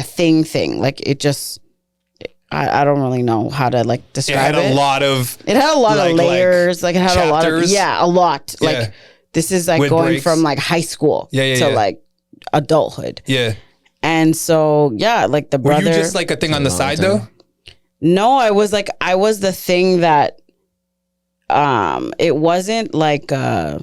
thing. Like it just I don't really know how to like It describe had it. a lot of. It had a lot of layers. Like it had a lot of chapters. a lot. Yeah. Like this is like With going breaks. from like high school Yeah, to yeah. like adulthood. Yeah. And so yeah, like the Were brother. you just like a thing on the side though? No, I was the thing that it wasn't like a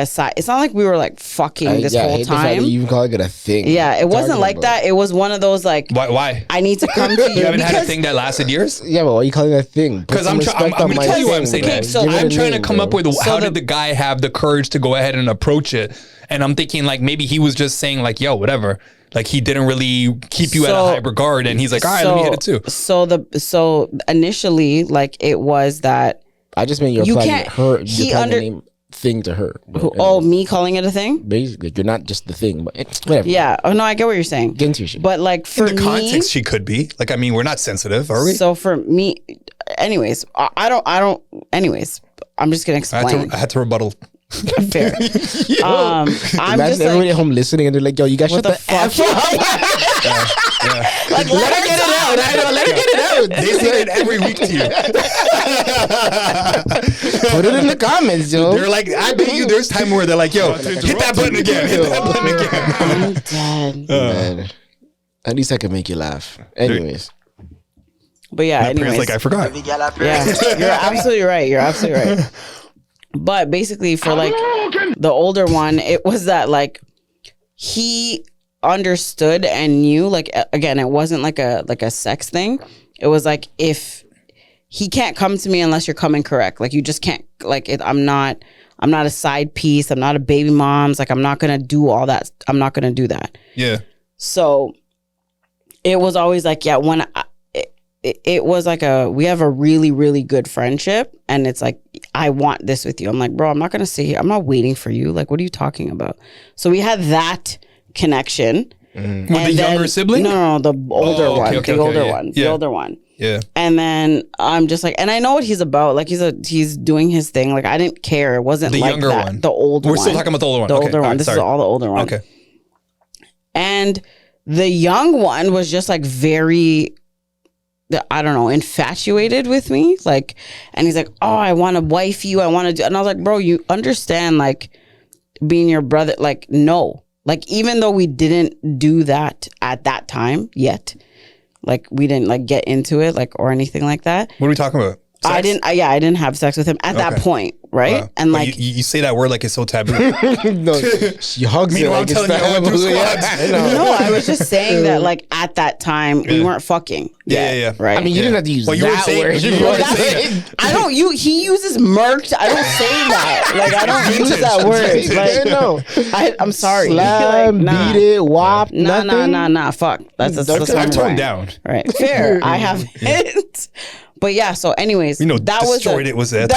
side. It's not like we were like fucking this I whole hate the fact that time. you even call it a thing. Yeah, it wasn't Talking like about- that. It was one of those like Why? I need to come to you You haven't had a because thing that lasted years? Yeah, but why are you calling it a thing? Put Because some I'm respect going on to my tell you why I'm thing, saying bro. that. so Give it I'm a trying to name, come bro. up with how the- did the guy have the courage to go ahead and approach it? And I'm thinking like maybe he was just saying like, yo, whatever. Like he didn't really keep you at a So- high regard, and he's like, all right, let me hit it too. So initially, like it was that I just mean you're you applying can't. her. He You're under. name thing to her. But me calling it a thing? basically, you're not just the thing, but whatever. Yeah. Oh no, I get what you're saying. Get into your shit. But like for In the context, she could be. Like, I mean, we're not sensitive, are we? So for me, anyways, I don't. Anyways, I'm just gonna explain. I had to rebuttal. Fair. I'm Imagine just everybody like, at home listening, and they're like, "Yo, you guys shut the F up." like Let her get it out. I know. Let her get it out. They say it every week to you. Put it in the comments, yo. They're like, I bet you there's time where they're like, yo, hit that button again. Hit that button again. I'm dead. Man, at least I can make you laugh. Anyways, But yeah, Pree's anyways, like, I forgot. yeah, you're absolutely right. You're absolutely right. But basically, for like the older one, it was that like he understood and knew. Like again, it wasn't like a sex thing. It was like, if he can't come to me unless you're coming correct. Like you just can't. Like I'm not a side piece. I'm not a baby mom's. Like I'm not gonna do all that. I'm not gonna do that. Yeah. So it was always like, yeah, when it was like we have a really, really good friendship, and it's like, I want this with you. I'm like, bro, I'm not going to sit here. I'm not waiting for you. Like, what are you talking about? So we had that connection. With the younger sibling? No, the older one. Yeah. The older one. Yeah. And then I'm just like, and I know what he's about. Like he's doing his thing. Like I didn't care. It wasn't The like younger that. one. The old one. We're still talking about the older one. The Okay. older one. All right, This sorry. is all the older one. Okay. And the young one was just like very, I don't know, infatuated with me. Like, and he's like, oh, I want to wife you. I want to do. And I was like, bro, you understand, like, being your brother. Like, no. Like, even though we didn't do that at that time yet, like, we didn't, like, get into it, like, or anything like that. What are we talking about? Sex? I didn't have sex with him at that point, right? Wow. And But like, you say that word like it's so taboo. no, she hugs it. Meanwhile, Like I'm telling you, I went through squats. I know. no, I was just saying that, like, at that time we weren't fucking. Yeah. Right. I mean, you didn't have to use Well, you were that saying- word. you were saying it. I don't. He uses murked. I don't say that. Like I don't use that word. Like no. I'm sorry. Slam, Like, nah. beat it, whop, nothing. Nah. Fuck. That's I've where I'm toned going. down. Right. Fair. I haven't. But yeah. So, anyways, You know, that was destroyed it was it.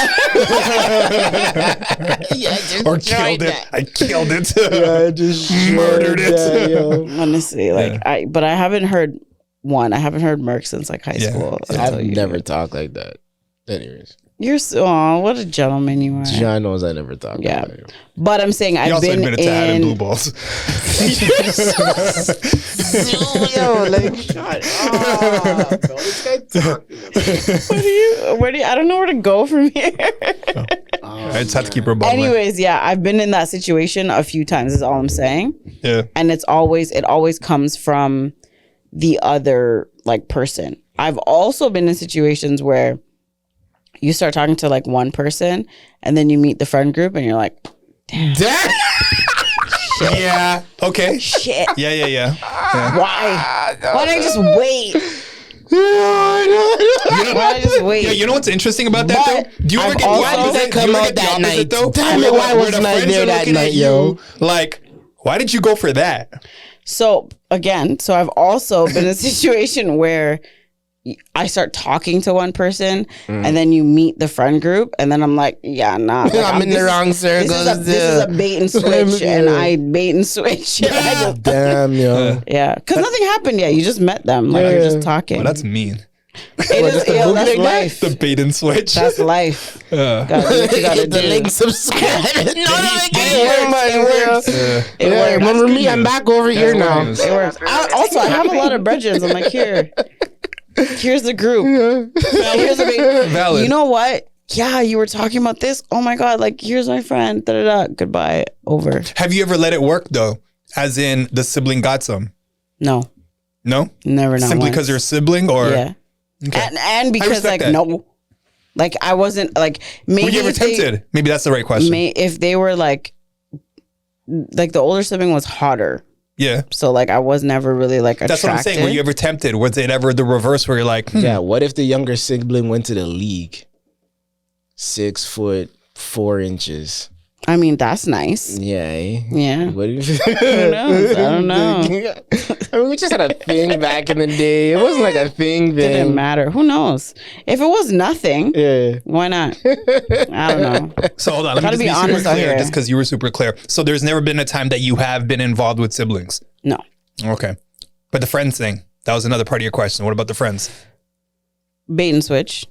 Or killed it. I killed it. I just Murdered it. that, yo. honestly, like but I haven't heard one. I haven't heard Merc since like high Yeah. school. I've never talked like that. Anyways, You're so. Aw, what a gentleman you are. John knows I never talked Yeah. like that. But I'm saying He I've also been admitted to having blue in. balls. Yo, like shut up. Where do you? I don't know where to go from here. I just have to keep her above. Anyways, yeah, I've been in that situation a few times. Is all I'm saying. Yeah. And it always comes from the other like person. I've also been in situations where you start talking to like one person and then you meet the friend group and you're like, Yeah. Okay. shit, Yeah. why? Why don't I just wait? Why don't I just wait? Yeah, you know what's interesting about that But though? Do you ever I've get the also- opposite? Why did they come Do you ever out get the that opposite, night? though? Damn it, Where why the wasn't I friends there are that looking at night, you yo? Like, why did you go for that? So I've also been in a situation where I start talking to one person and then you meet the friend group and then I'm like, yeah, nah. Like, I'm in the wrong circles. This is a bait and switch and I bait and switch. And I just, Damn, yo. yeah, because nothing happened yet. You just met them. Like you're just talking. Well, that's mean. It is, yo, that's life. The bait and switch. That's life. Gotta do what you gotta Hit the do. link, subscribe. It works. Yeah, works. remember me? I'm back over here now. news. It works. Also, I have a lot of brethren. I'm like, here's the group. Here's the big. Valid. You know what? Yeah, you were talking about this. Oh my god! Like, here's my friend. Da da da. Goodbye. Over. Have you ever let it work though? As in the sibling got some? No, No? never. Not Simply once. because you're a sibling or Yeah. Okay. And because respect like that. no, like I wasn't like maybe were you ever if they- tempted? Maybe that's the right question. if they were like the older sibling was hotter, Yeah. so like I was never really like attracted. That's what I'm saying. Were you ever tempted? Was it ever the reverse where you're like, Yeah, what if the younger sibling went to the league? 6'4". I mean, that's nice. Yeah. Yeah. What if Who knows? I don't know. I mean, we just had a thing back in the day. It wasn't like a thing then. Didn't matter. Who knows? If it was nothing, Yeah. why not? I don't know. So hold on, let me Gotta just be be super honest out clear, here. just because you were super clear. So there's never been a time that you have been involved with siblings. No. Okay, but the friends thing, that was another part of your question. What about the friends? Bait and switch.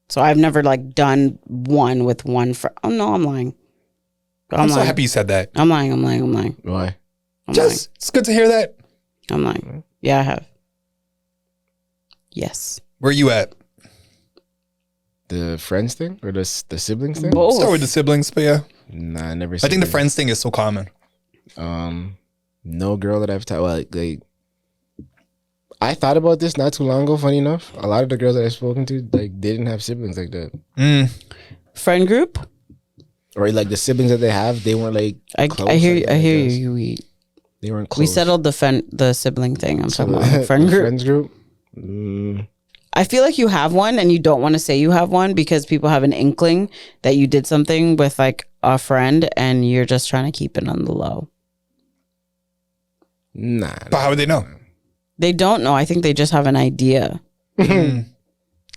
So I've never like done one with one friend. Oh no, I'm lying. I'm so lying. happy you said that. I'm lying. Why? It's good to hear that. I'm lying. Yeah, I have. Yes. Where you at? The friends thing or the siblings thing? Both. Start with the siblings, but yeah. Nah, I never. I think the friends thing is so common. No girl that I've talked. Well, like, I thought about this not too long ago. Funny enough, a lot of the girls that I've spoken to, like, they didn't have siblings like that. Friend group. Or like the siblings that they have, they weren't like. Close, I hear you. like, I hear guess. you. They weren't close. We settled the sibling thing. I'm talking about friend group. Friends group. I feel like you have one and you don't want to say you have one because people have an inkling that you did something with like a friend and you're just trying to keep it on the low. Nah. But how would they know? They don't know. I think they just have an idea.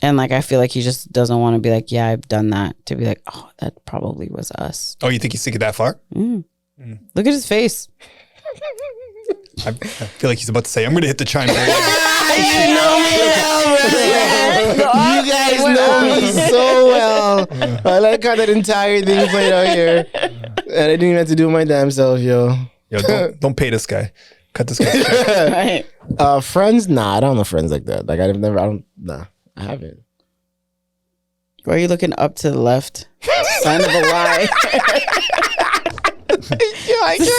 And like I feel like he just doesn't want to be like, yeah, I've done that. To be like, oh, that probably was us. Oh, you think he's thinking that far? Look at his face. I feel like he's about to say, I'm going to hit the chime. You know me well, you guys know me so well. I like how that entire thing played out here. And I didn't even have to do my damn self, yo. Yo, don't pay this guy. Cut this guy's check. Right. Friends? Nah, I don't know friends like that. Like, I haven't. Why are you looking up to the left? Sign of a lie.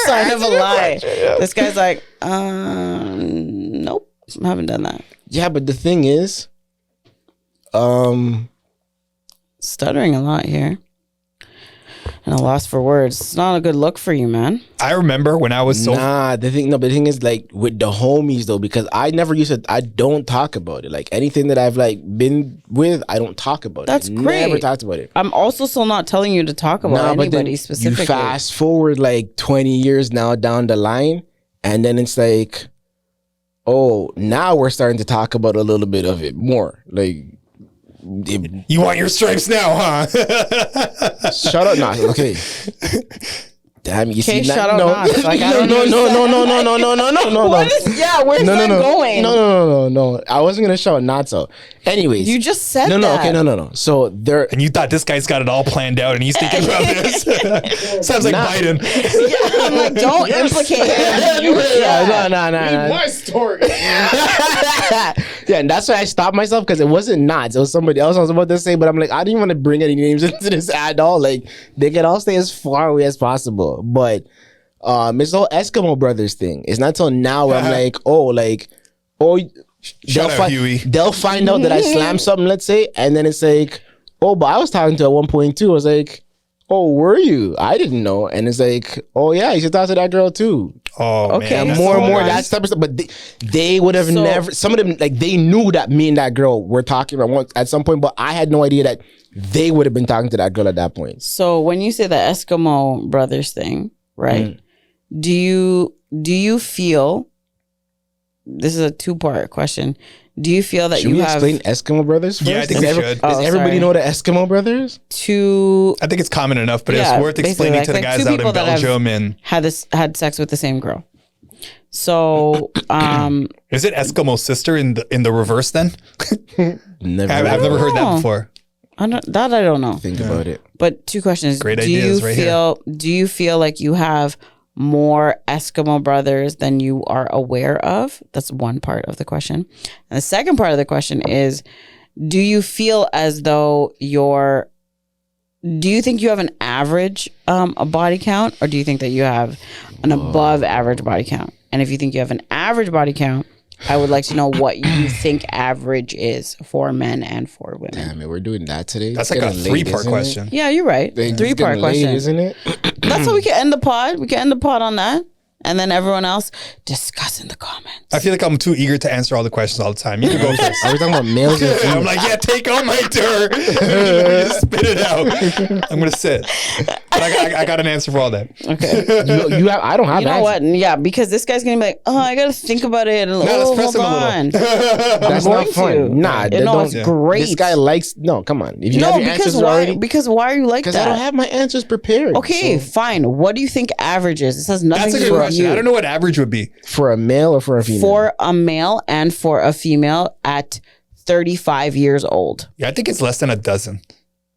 Sign of a lie. This guy's like, nope, I haven't done that. Yeah, but the thing is, Stuttering a lot here. And a loss for words. It's not a good look for you, man. I remember when I was so... the thing is like with the homies though, because I don't talk about it. Like anything that I've like been with, I don't talk about That's it. great. Never talked about it. I'm also still not telling you to talk about But then anybody specifically. you fast forward like 20 years now down the line, and then it's like, oh, now we're starting to talk about a little bit of it more. Like, You want your stripes now, huh? shut up, nah. Okay. Damn, you see, shut up, nah. Like, I don't no. What is, yeah, where's that going? No. I wasn't gonna shout not so. Anyways, You just said no. that. Okay, no. So there. And you thought this guy's got it all planned out and he's thinking about this. Sounds like Biden. Yeah, I'm like, don't implicate him. No. My story. Yeah, and that's why I stopped myself because it wasn't Knots. It was somebody else I was about to say, but I'm like, I didn't want to bring any names into this at all. Like, they can all stay as far away as possible. But it's the whole Eskimo Brothers thing. It's not till now where I'm like, Shout out, Huey. they'll find out that I slammed something, let's say, and then it's like, oh, but I was talking to at one point too. I was like, oh, were you? I didn't know. And it's like, oh yeah, you should talk to that girl too. Oh, Okay, man. And that's more so and more nice. that type of stuff. But they would have never. Some of them, like, they knew that me and that girl were talking about once at some point, but I had no idea that they would have been talking to that girl at that point. So when you say the Eskimo Brothers thing, right? Do you feel, this is a 2-part question. Do you feel that Should you we have explain Eskimo Brothers first? Yeah, I think we should. Does everybody know the Eskimo Brothers? two I think it's common enough, but Yeah, it's worth basically, explaining like- to the like guys two out in people that have- Belgium. And had sex with the same girl? So is it Eskimo sister in the reverse then? Never. I've never heard that Oh. before. I don't know. think about it. But 2 questions. Great do ideas you right feel do you feel like you have more Eskimo brothers than you are aware of? That's one part of the question. And the second part of the question is, do you feel as though do you think you have an average a body count, or do you think that you have an above average body count? And if you think you have an average body count, I would like to know what you think average is for men and for women. Damn it, we're doing that today. That's It's like a getting late, 3-part isn't it? question. Yeah, you're right. It's 3-part getting late, question. isn't it? That's how we can end the pod. We can end the pod on that. and then everyone else discuss in the comments. I feel like I'm too eager to answer all the questions all the time. You can go first. Are we talking about males or I'm females? like, yeah, take on my turn. Just spit it out. I'm gonna sit. But I got an answer for all that. Okay. You have. I don't have. You know what? Yeah, because this guy's gonna be like, oh, I gotta think about it. And, let's press hold him a little. on. That's I'm not going fun. to. Nah, You that know, don't. it's great. This guy likes. No, come on. If you No, have your because answers why? already, Because why are you like because that? I don't have my answers prepared. Okay, fine. What do you think average is? This has nothing That's a to good do with question. you. I don't know what average would be. For a male or for a female? For a male and for a female at 35 years old. Yeah, I think it's less than a dozen.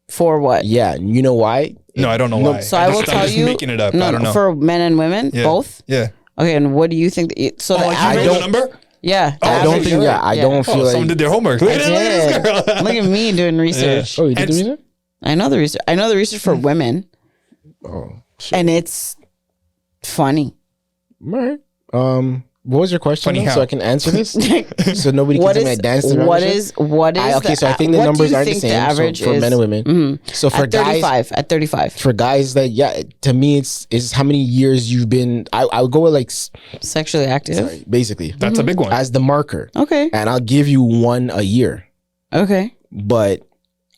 For what? Yeah, you know why? No, I don't know why. So I will tell I'm just you. making it up. No, I don't know. For men and women, Yeah. both. Yeah. Okay, and what do you think? So the Like you average. know the number? Yeah, the I don't average- think. Yeah, I don't feel Someone like. did their homework. Look at this did. girl. Look at me doing research. Oh, you did And- the research? I know the research. I know the research for women, Oh, shit. and it's funny. All right. What was your question? Funny though, how? so I can answer this. So nobody can What tell me I is danced the what membership? is what is Okay, so I think the what do numbers you aren't the think same. The average so for is men and women. Mhm. So for at guys, 35. At 35, for guys that to me it's how many years you've been. I would go with like sexually active. sorry, basically That's a big one. as the marker, Okay. and I'll give you one a year. Okay. But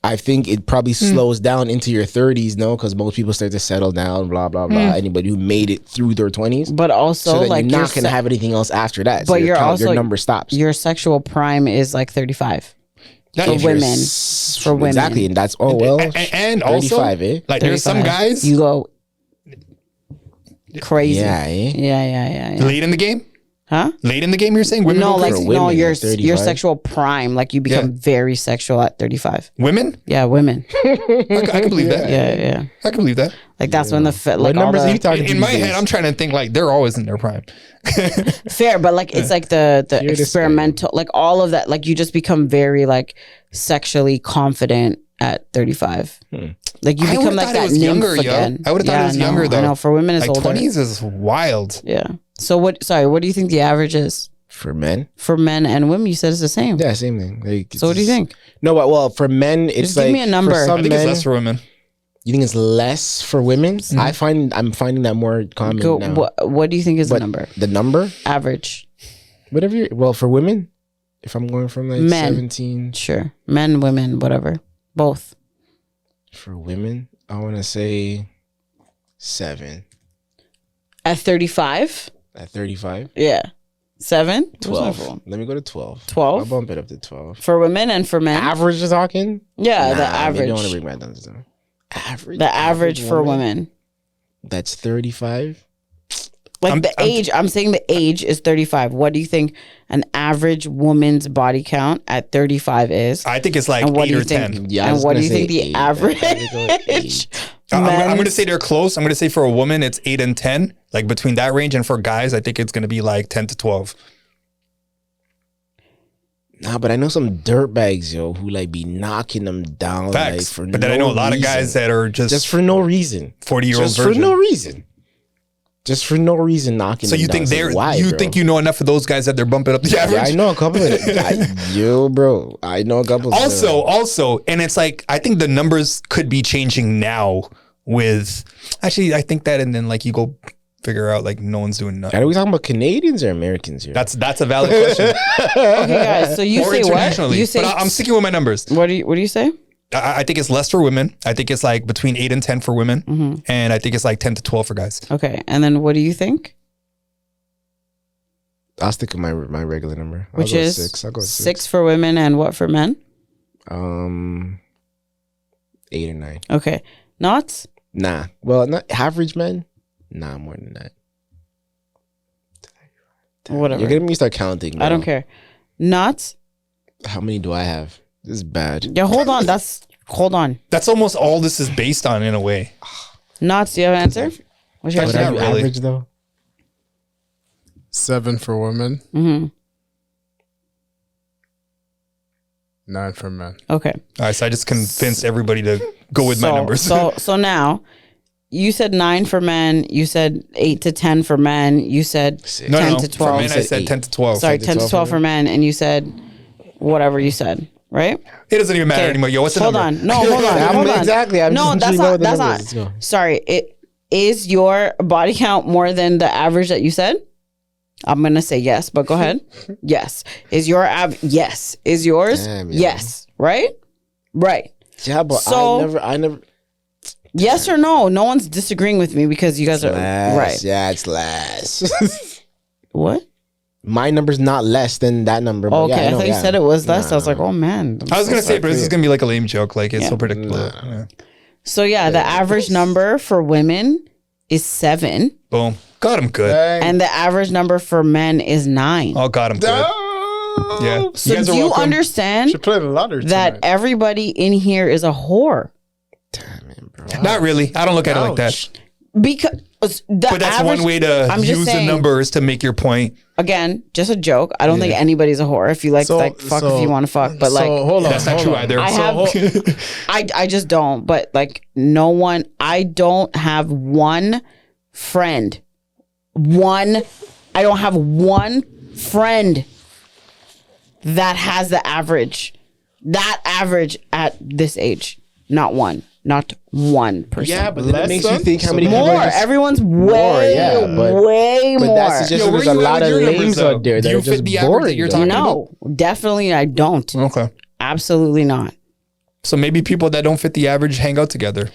I think it probably slows down into your 30s, no, because most people start to settle down, blah blah blah. Anybody who made it through their 20s, But also, so that like you're your not gonna have anything else after that. So but you're also your number stops. Your sexual prime is like 35 That for is- women. For women, Exactly, and that's well, and also 35, eh? like there's some 35. guys you go crazy. Yeah, eh? Yeah. late in the game. Huh? Late in the game, you're saying women? No, go like crazy? women no, at your 35. sexual prime, like you become very sexual at 35. Women? Yeah, women. I can believe that. Yeah. I can believe that. Like that's when the like What all numbers the, are you talking In these my days? head, I'm trying to think like they're always in their prime. fair, but like it's like the Here it is. experimental, like all of that, like you just become very like sexually confident at 35. Like you I become would've like thought it that was younger, nymph yo. again. I would've thought it was no, younger, though. I know for women it's Like older. 20s is wild. Yeah. So what? Sorry, what do you think the average is For men, for men and women? You said it's the same. yeah, same thing. Like, So what do you think? No, but well, for men, it's Just like give me a number. For some I think men, it's less for women. you think it's less for women? I'm finding that more common Go. now. What do you think is the But number? the number, Average. whatever. Well, for women, if I'm going from like Men. 17 Sure. Men, women, whatever. Both. for women, I want to say 7 At 35. at 35. Yeah. 7. Where's my 12. phone? Let me go to 12. 12? I'll bump it up to 12. For women and for men. Average is talking? Yeah, the Nah, maybe average. I want to bring my down to 7. Average. The average for women. That's 35. Like I'm age, I'm saying the age is 35. What do you think an average woman's body count at 35 is? I think it's like And what 8 do you or think? 10. Yeah, I And was what do gonna you think say the 8. average? I'm gonna go with 8. I'm going to men's- say they're close. I'm going to say for a woman, it's 8 and 10, like between that range. And for guys, I think it's going to be like 10 to 12. Nah, but I know some dirtbags, yo, who like be knocking them down. Like, Facts. for But then I no know a lot of reason. guys that are just for no reason. 40-year-old Just version. for no reason. Just for no reason knocking So them you down. think It's like, they're why, you bro? think you know enough of those guys that they're bumping up the average? Yeah, I know a couple of them. Bro, I know a couple of Also, and it's like I think the numbers could be changing now with actually I think that and then like you go figure out like no one's doing nothing. Are we talking about Canadians or Americans here? That's a valid question. Okay, guys. So you Or say what? internationally. You say But I'm sticking with my numbers. what do you say? I think it's less for women. I think it's like between 8 and 10 for women. Mm-hmm. And I think it's like 10 to 12 for guys. Okay, and then what do you think? I'll stick with my regular number. I'll Which go is 6. I'll go 6 for women and what for men? 8 or 9. Okay, not Nah. Well, not average men. Nah, more than that. whatever. You're getting me start counting. I don't bro. care. Not. How many do I have? This is bad. Yeah, hold on. Hold on. That's almost all this is based on in a way. Not. Do you have an answer? What's your What What answer? not are you really. average though? 7 for women, Mm-hmm. 9 for men. Okay. All right, so I just convinced everybody to go with my numbers. So now, you said 9 for men. You said 8 to 10 for men. You said 10 no. to For 12. men, I said 10 to 12. Sorry, 10 10 to 12 for men, and you said whatever you said, right? It doesn't even matter Okay. anymore. Yo, what's the Hold number? on. No, hold on. Hold on. Exactly. I'm No, just that's intrigued by not. what the That's number not. is. Let's go. Sorry. is your body count more than the average that you said? I'm going to say yes, but go ahead. Yes. Is your yes. Is yours? Damn, yes. Right? Right. Yeah, but So- I never. Yes or no? No one's disagreeing with me because you guys are right. Yeah, it's less. What? My number's not less than that number. But Okay, yeah, I thought you said it was less. I was like, no. oh man. I was gonna say, but this is gonna be like a lame joke. Like it's Yeah. so predictable. Yeah. So yeah, the average number for women is 7, Boom. Got him good. and the average number for men is 9. Oh, got him good. Yeah. So guys are do you welcome. understand Should play the lottery that tonight. everybody in here is a whore? Damn it, bro. Not really. I don't look at it like that. Because the But that's average, one way to I'm just use the saying, numbers to make your point. Again, just a joke. I don't think anybody's a whore. If you like fuck if you want to fuck, but like hold on, That's not true either. I have, I just don't. But like no one, I don't have one friend. I don't have one friend that has the average. That average at this age. Not one. Not 1%. Yeah, but then it Less makes you than? think how many people more. are just, Everyone's way, yeah, but- way but more. that's just Yo, where there's a you at lot with of your numbers, lames though? out there Do that you are fit just the average boring. that you're though. talking No, definitely I don't. Okay. Absolutely not. So maybe people that don't fit the average hang out together.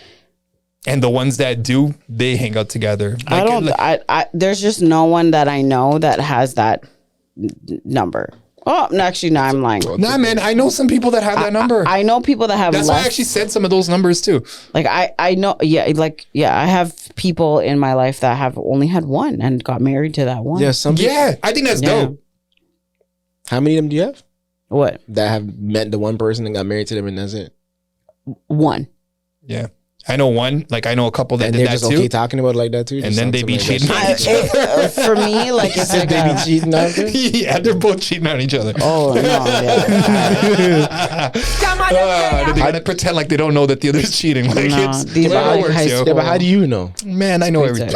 And the ones that do, they hang out together. I don't. I there's just no one that I know that has that number. Oh, no, actually, no, I'm lying. Nah, man, I know some people that have that number. I know people that have That's why less. I actually said some of those numbers too. Like I know, I have people in my life that have only had one and got married to that one. Yeah, some people. Yeah, I think that's Yeah. dope. How many of them do you have What? that have met the one person and got married to them and that's it? One. Yeah. I know one, like I know a couple that And did they're that just too. okay talking about it like that too. And Just then they something be like cheating that. on each other. For me, like it's like They be cheating after. Yeah, they're both cheating on each other. oh no, yeah. They gotta pretend like they don't know that the other's cheating. Like No, it's these whatever are like works, high yo. school. Yeah, but how do you know? Man, I know everything.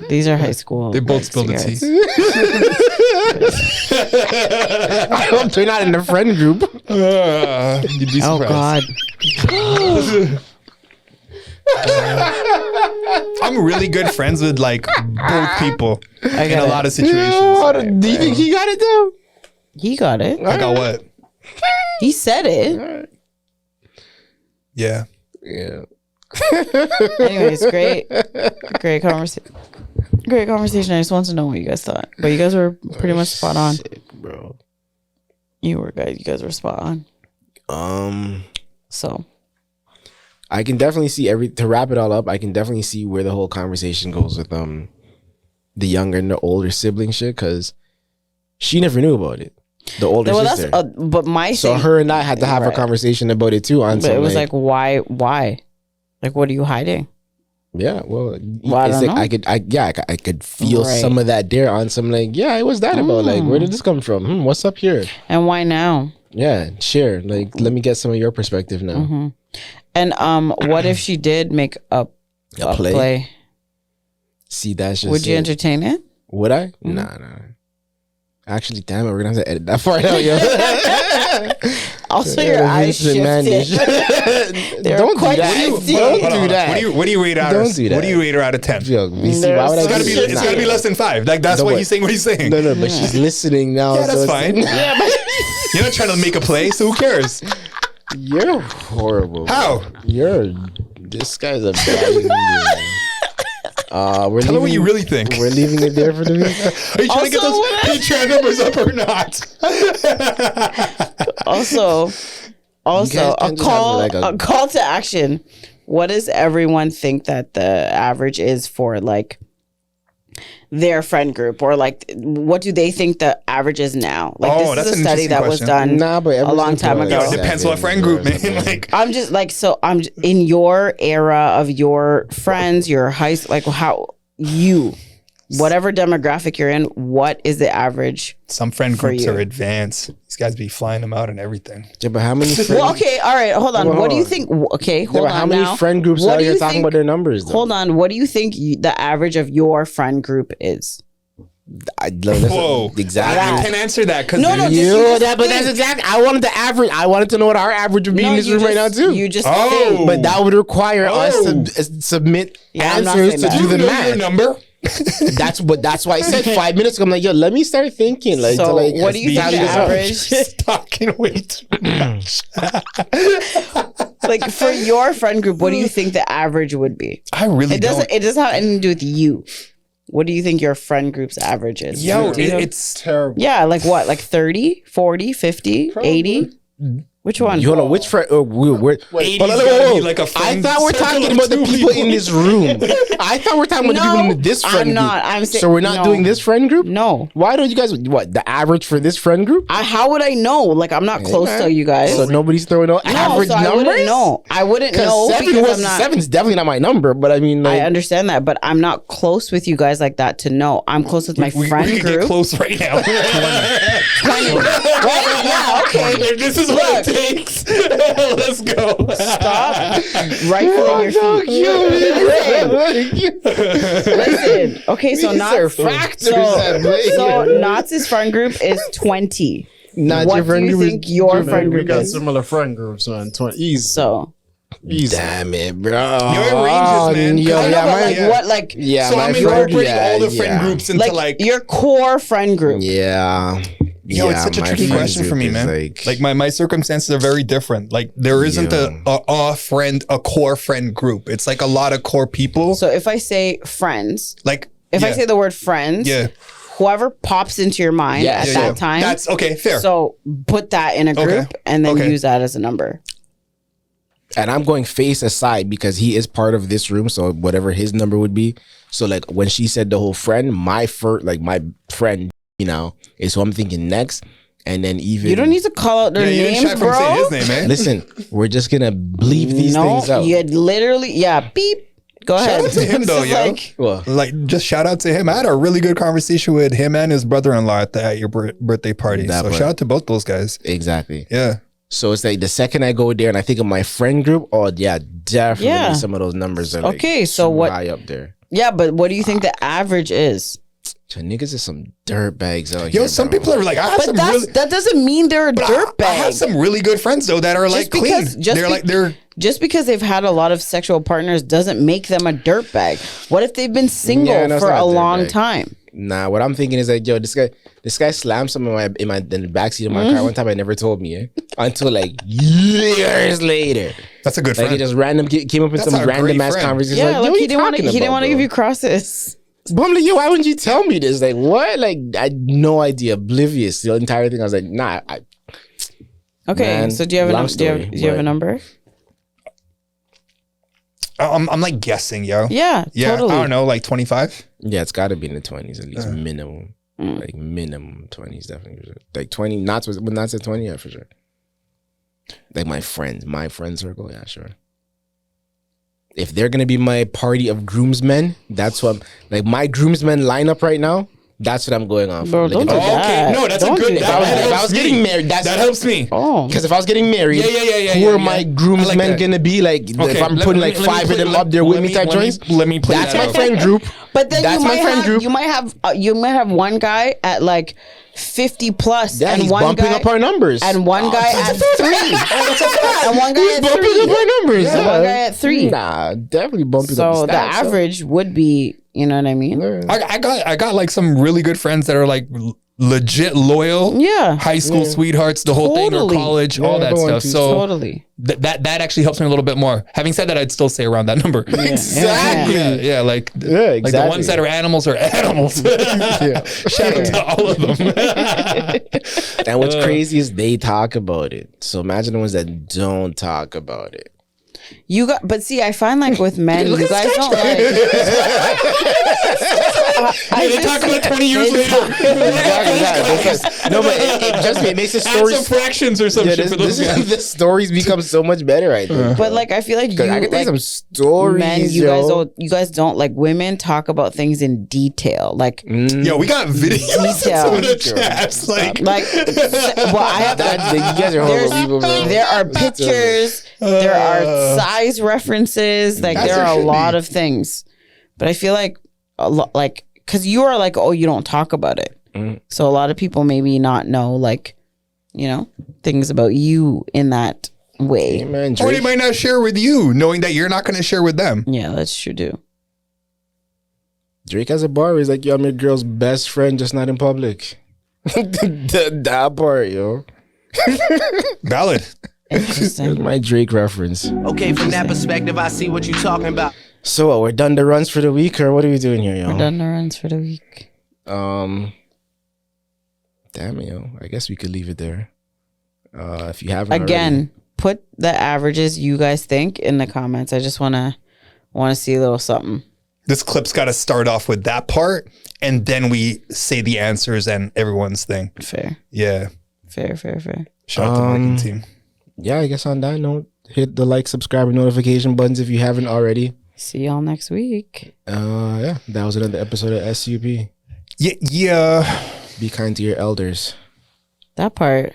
These are high school. They both spilled the guys. tea. I hope they're not in the friend group. You'd be Oh surprised. God. I'm really good friends with like both people in got a it. lot of situations. Do you think he got it though? He got it. I got what? He said it. Yeah. Yeah. Anyways, great conversation. Great conversation. I just want to know what you guys thought, but you guys were pretty much spot on. Shit, bro. You guys were spot on. So I can definitely see to wrap it all up. I can definitely see where the whole conversation goes with the younger and the older sibling shit because she never knew about it. The older well, sister. but my So thing, her and I had to have a Right. conversation about it too. On but it was like why? Like, what are you hiding? yeah, well, I it's don't like know. I could feel Right. some of that there on some like it was that about like where did this come from? What's up here? And why now? Yeah, share. Like, let me get some of your perspective now. Mm-hmm. And what if she did make a play? See, that's just Would you it. entertain it? Would I? Nah. Actually, damn it, we're gonna have to edit that part out, yo. Also, your eyes Vincent shifted. They were Don't do quite that. shifty. Don't Hold on, do hold on. that. What do you rate out? Don't do that. What do you rate her out of 10? Yo, VC, why would I It's gotta do be. that? It's gotta be less than 5. Like that's No, why but- he's saying what he's saying. No, but she's listening now. Yeah, that's so fine. You're not trying to make a play, so who cares? You're horrible. How? This guy's a bad human being. We're Tell her what leaving- you really think. We're leaving it there for the week. Are you trying to get Also, those Patreon numbers up or not? Also, guys a can just call, have, like, a call to action. What does everyone think that the average is for like their friend group, or like what do they think the average is now? Like Oh, this that's is a an study interesting that was question. done Nah, but a long time ago. It depends on what friend group, man. Like, I'm just like, so I'm in your era of your friends, your high, like how you, whatever demographic you're in, what is the average? some friend For groups you. are advanced. These guys be flying them out and everything. Yeah, but how many friends? Well, okay, all right, hold on. Well, What do you hold think? Okay, Yeah, hold but on. how many now. friend groups What are do you you talking think- about their numbers? Though? Hold on. What do you think the average of your friend group is? Whoa. Exactly. I can answer that because No, no, but that's exactly. I wanted the average. I wanted to know what our average would be in this room right now too. You just Oh. But that would require us to submit I'm not answers saying to that. do the your math. number. That's why I said 5 minutes ago. I'm like, yo, let me start thinking. Like, So to like, what do you think the average? Just talking way too much. Like for your friend group, what do you think the average would be? I really It don't. doesn't have anything to do with you. What do you think your friend group's average is? Yo, Do you know? it's terrible. Yeah, like what? Like 30, 40, 50, 80? Which one? Hold on, which friend? We're 80's hold on, gotta whoa. be like a I friend thought we're circle talking of about the 2 people in this room. I thought we're talking about the people in this friend I'm not. group. I'm saying So we're not no. doing this friend group? No. Why don't you guys, what, the average for this friend group? How would I know? Like I'm not close to you guys. So nobody's throwing out average so I numbers? wouldn't know. I wouldn't know Seven because I'm not. seven's definitely not my number, but I mean, I like, understand that, but I'm not close with you guys like that to know. I'm close with my friend we could group. get close right now. 20. Right? Yeah, okay. If this is what it takes, let's go. Stop rifling your feet. Listen. Okay, so These are Knott's factors at play. so Knott's friend group is 20. not What your friend do you group think your Man, friend we group got is? similar friend groups, man. 20 easy. So Easy. Damn it, bro. Your ranges, man. Yo, I know, yeah, but my, like yeah. what like yeah, So my I'm friend, incorporating yeah, all the friend yeah. groups into like your core friend group. Yeah. Yo, it's such a my tricky friend question for group me, is man. Like my circumstances are very different. Like there isn't a core friend group. It's like a lot of core people. So if I say friends, Like if I say the word friends, yeah, whoever pops into your mind Yeah, at yeah, that yeah. time. that's okay, fair. So put that in a group and then Okay. use that as a number. And I'm going face aside because he is part of this room. So whatever his number would be. So like when she said the whole friend, my friend, you know, is who I'm thinking next. And then even You don't need to call out their you didn't names, shy from saying bro. his name, man. listen, we're just gonna bleep these No, things out. you'd literally, beep. Go ahead. out to him, though, It's yo. like, Well, Like just shout out to him. I had a really good conversation with him and his brother-in-law at your birthday party. That So part. shout out to both those guys. exactly. Yeah. So it's like the second I go there and I think of my friend group, oh yeah, definitely Yeah. some of those numbers are like Okay, so super what- high up there. yeah, but what do you think the average is? So niggas is some dirt bags out Yo, here. some bro. people are like, I have But some that's, really that doesn't mean they're a but I have dirtbag. some really good friends though that are like clean. They're Just because they've had a lot of sexual partners doesn't make them a dirtbag. What if they've been single Yeah, no, it's for not a a long dirtbag. time? Nah, what I'm thinking is like, yo, this guy slammed something in the backseat of my car one time. I never told me, until like years later. that's a good Like friend. it just came up in That's some a random great ass friend. conversation. Yeah, like, like he didn't want to. He didn't want to give you. you crosses. But I'm like, yo, why wouldn't you tell me this? Like, what? Like, I had no idea, oblivious. The entire thing. I was like, nah. Okay, Man, so do you have a long number? Do you have a story, number? I'm like guessing, yo. Yeah, Yeah, totally. I don't know, like 25. Yeah, it's got to be in the 20s at least, minimum. Like minimum 20s, definitely. For sure. Like 20, not at 20, yeah, for sure. Like my friend circle, yeah, sure. If they're gonna be my party of groomsmen, that's what like my groomsmen lineup right now. That's what I'm going on for. Bro, Like, don't if do I- that. No, that's a Don't good. do That, that. if I helps was me. getting married, that's that helps me. Oh, because if I was getting married, Yeah, who yeah, are yeah. my I groomsmen like that. gonna be? Like if I'm putting like 5 of them up there with me type choice, Let me play that's that my out. friend group. but then That's you my might friend have, group. You might have one guy at like 50 plus, Yeah, and he's one bumping guy up our numbers. and one guy at 3, and one guy He's at bumping 3, up our numbers. and one guy at 3. Nah, definitely bumping So up the stats, average would be, you know what I mean? I got like some really good friends that are like legit loyal. Yeah. High school sweethearts, the whole thing, or Totally. college, all that the one stuff. too. So Totally. that actually helps me a little bit more. Having said that, I'd still say around that number. Exactly. Yeah, like Yeah, like the exactly. ones that are animals are animals. Shout out to all of them. And what's crazy is they talk about it. So imagine the ones that don't talk about it. But see, I find like with men, you guys don't like. They talk about 20 years later. No, but it makes the Add some stories. fractions or some Yeah, shit for those guys. the stories become so much better, I think. But like, I feel like you, I can tell you like, some stories, men, you guys don't like women talk about things in detail. Like, Yo, we got videos of some of the Detail. chats. Like, well, I have you guys are horrible people, bro. there are pictures, there are size references, like That's there what are a should lot be. of things. But I feel like like because you are like, oh, you don't talk about it. So a lot of people maybe not know, like, you know, things about you in that way. Hey, man, Or they Drake, might not share with you, knowing that you're not going to share with them. Yeah, that's true too. Drake has a bar where he's like, yo, I'm your girl's best friend, just not in public. that part, yo. Valid. That's Interesting. my Drake reference. Okay, from that perspective, I see what you're talking about. So what, we're done the runs for the week, or what are we doing here, yo? We're done the runs for the week. Damn, yo. I guess we could leave it there. If you haven't Again, put the averages you guys think in the comments. I just wanna see a little something. This clip's got to start off with that part, and then we say the answers and everyone's thing. Fair. Yeah. Fair. Shout out to the marketing team. Yeah, I guess on that note, hit the like, subscribe, and notification buttons if you haven't already. See y'all next week. Yeah, that was another episode of SUP. Yeah. Be kind to your elders. That part.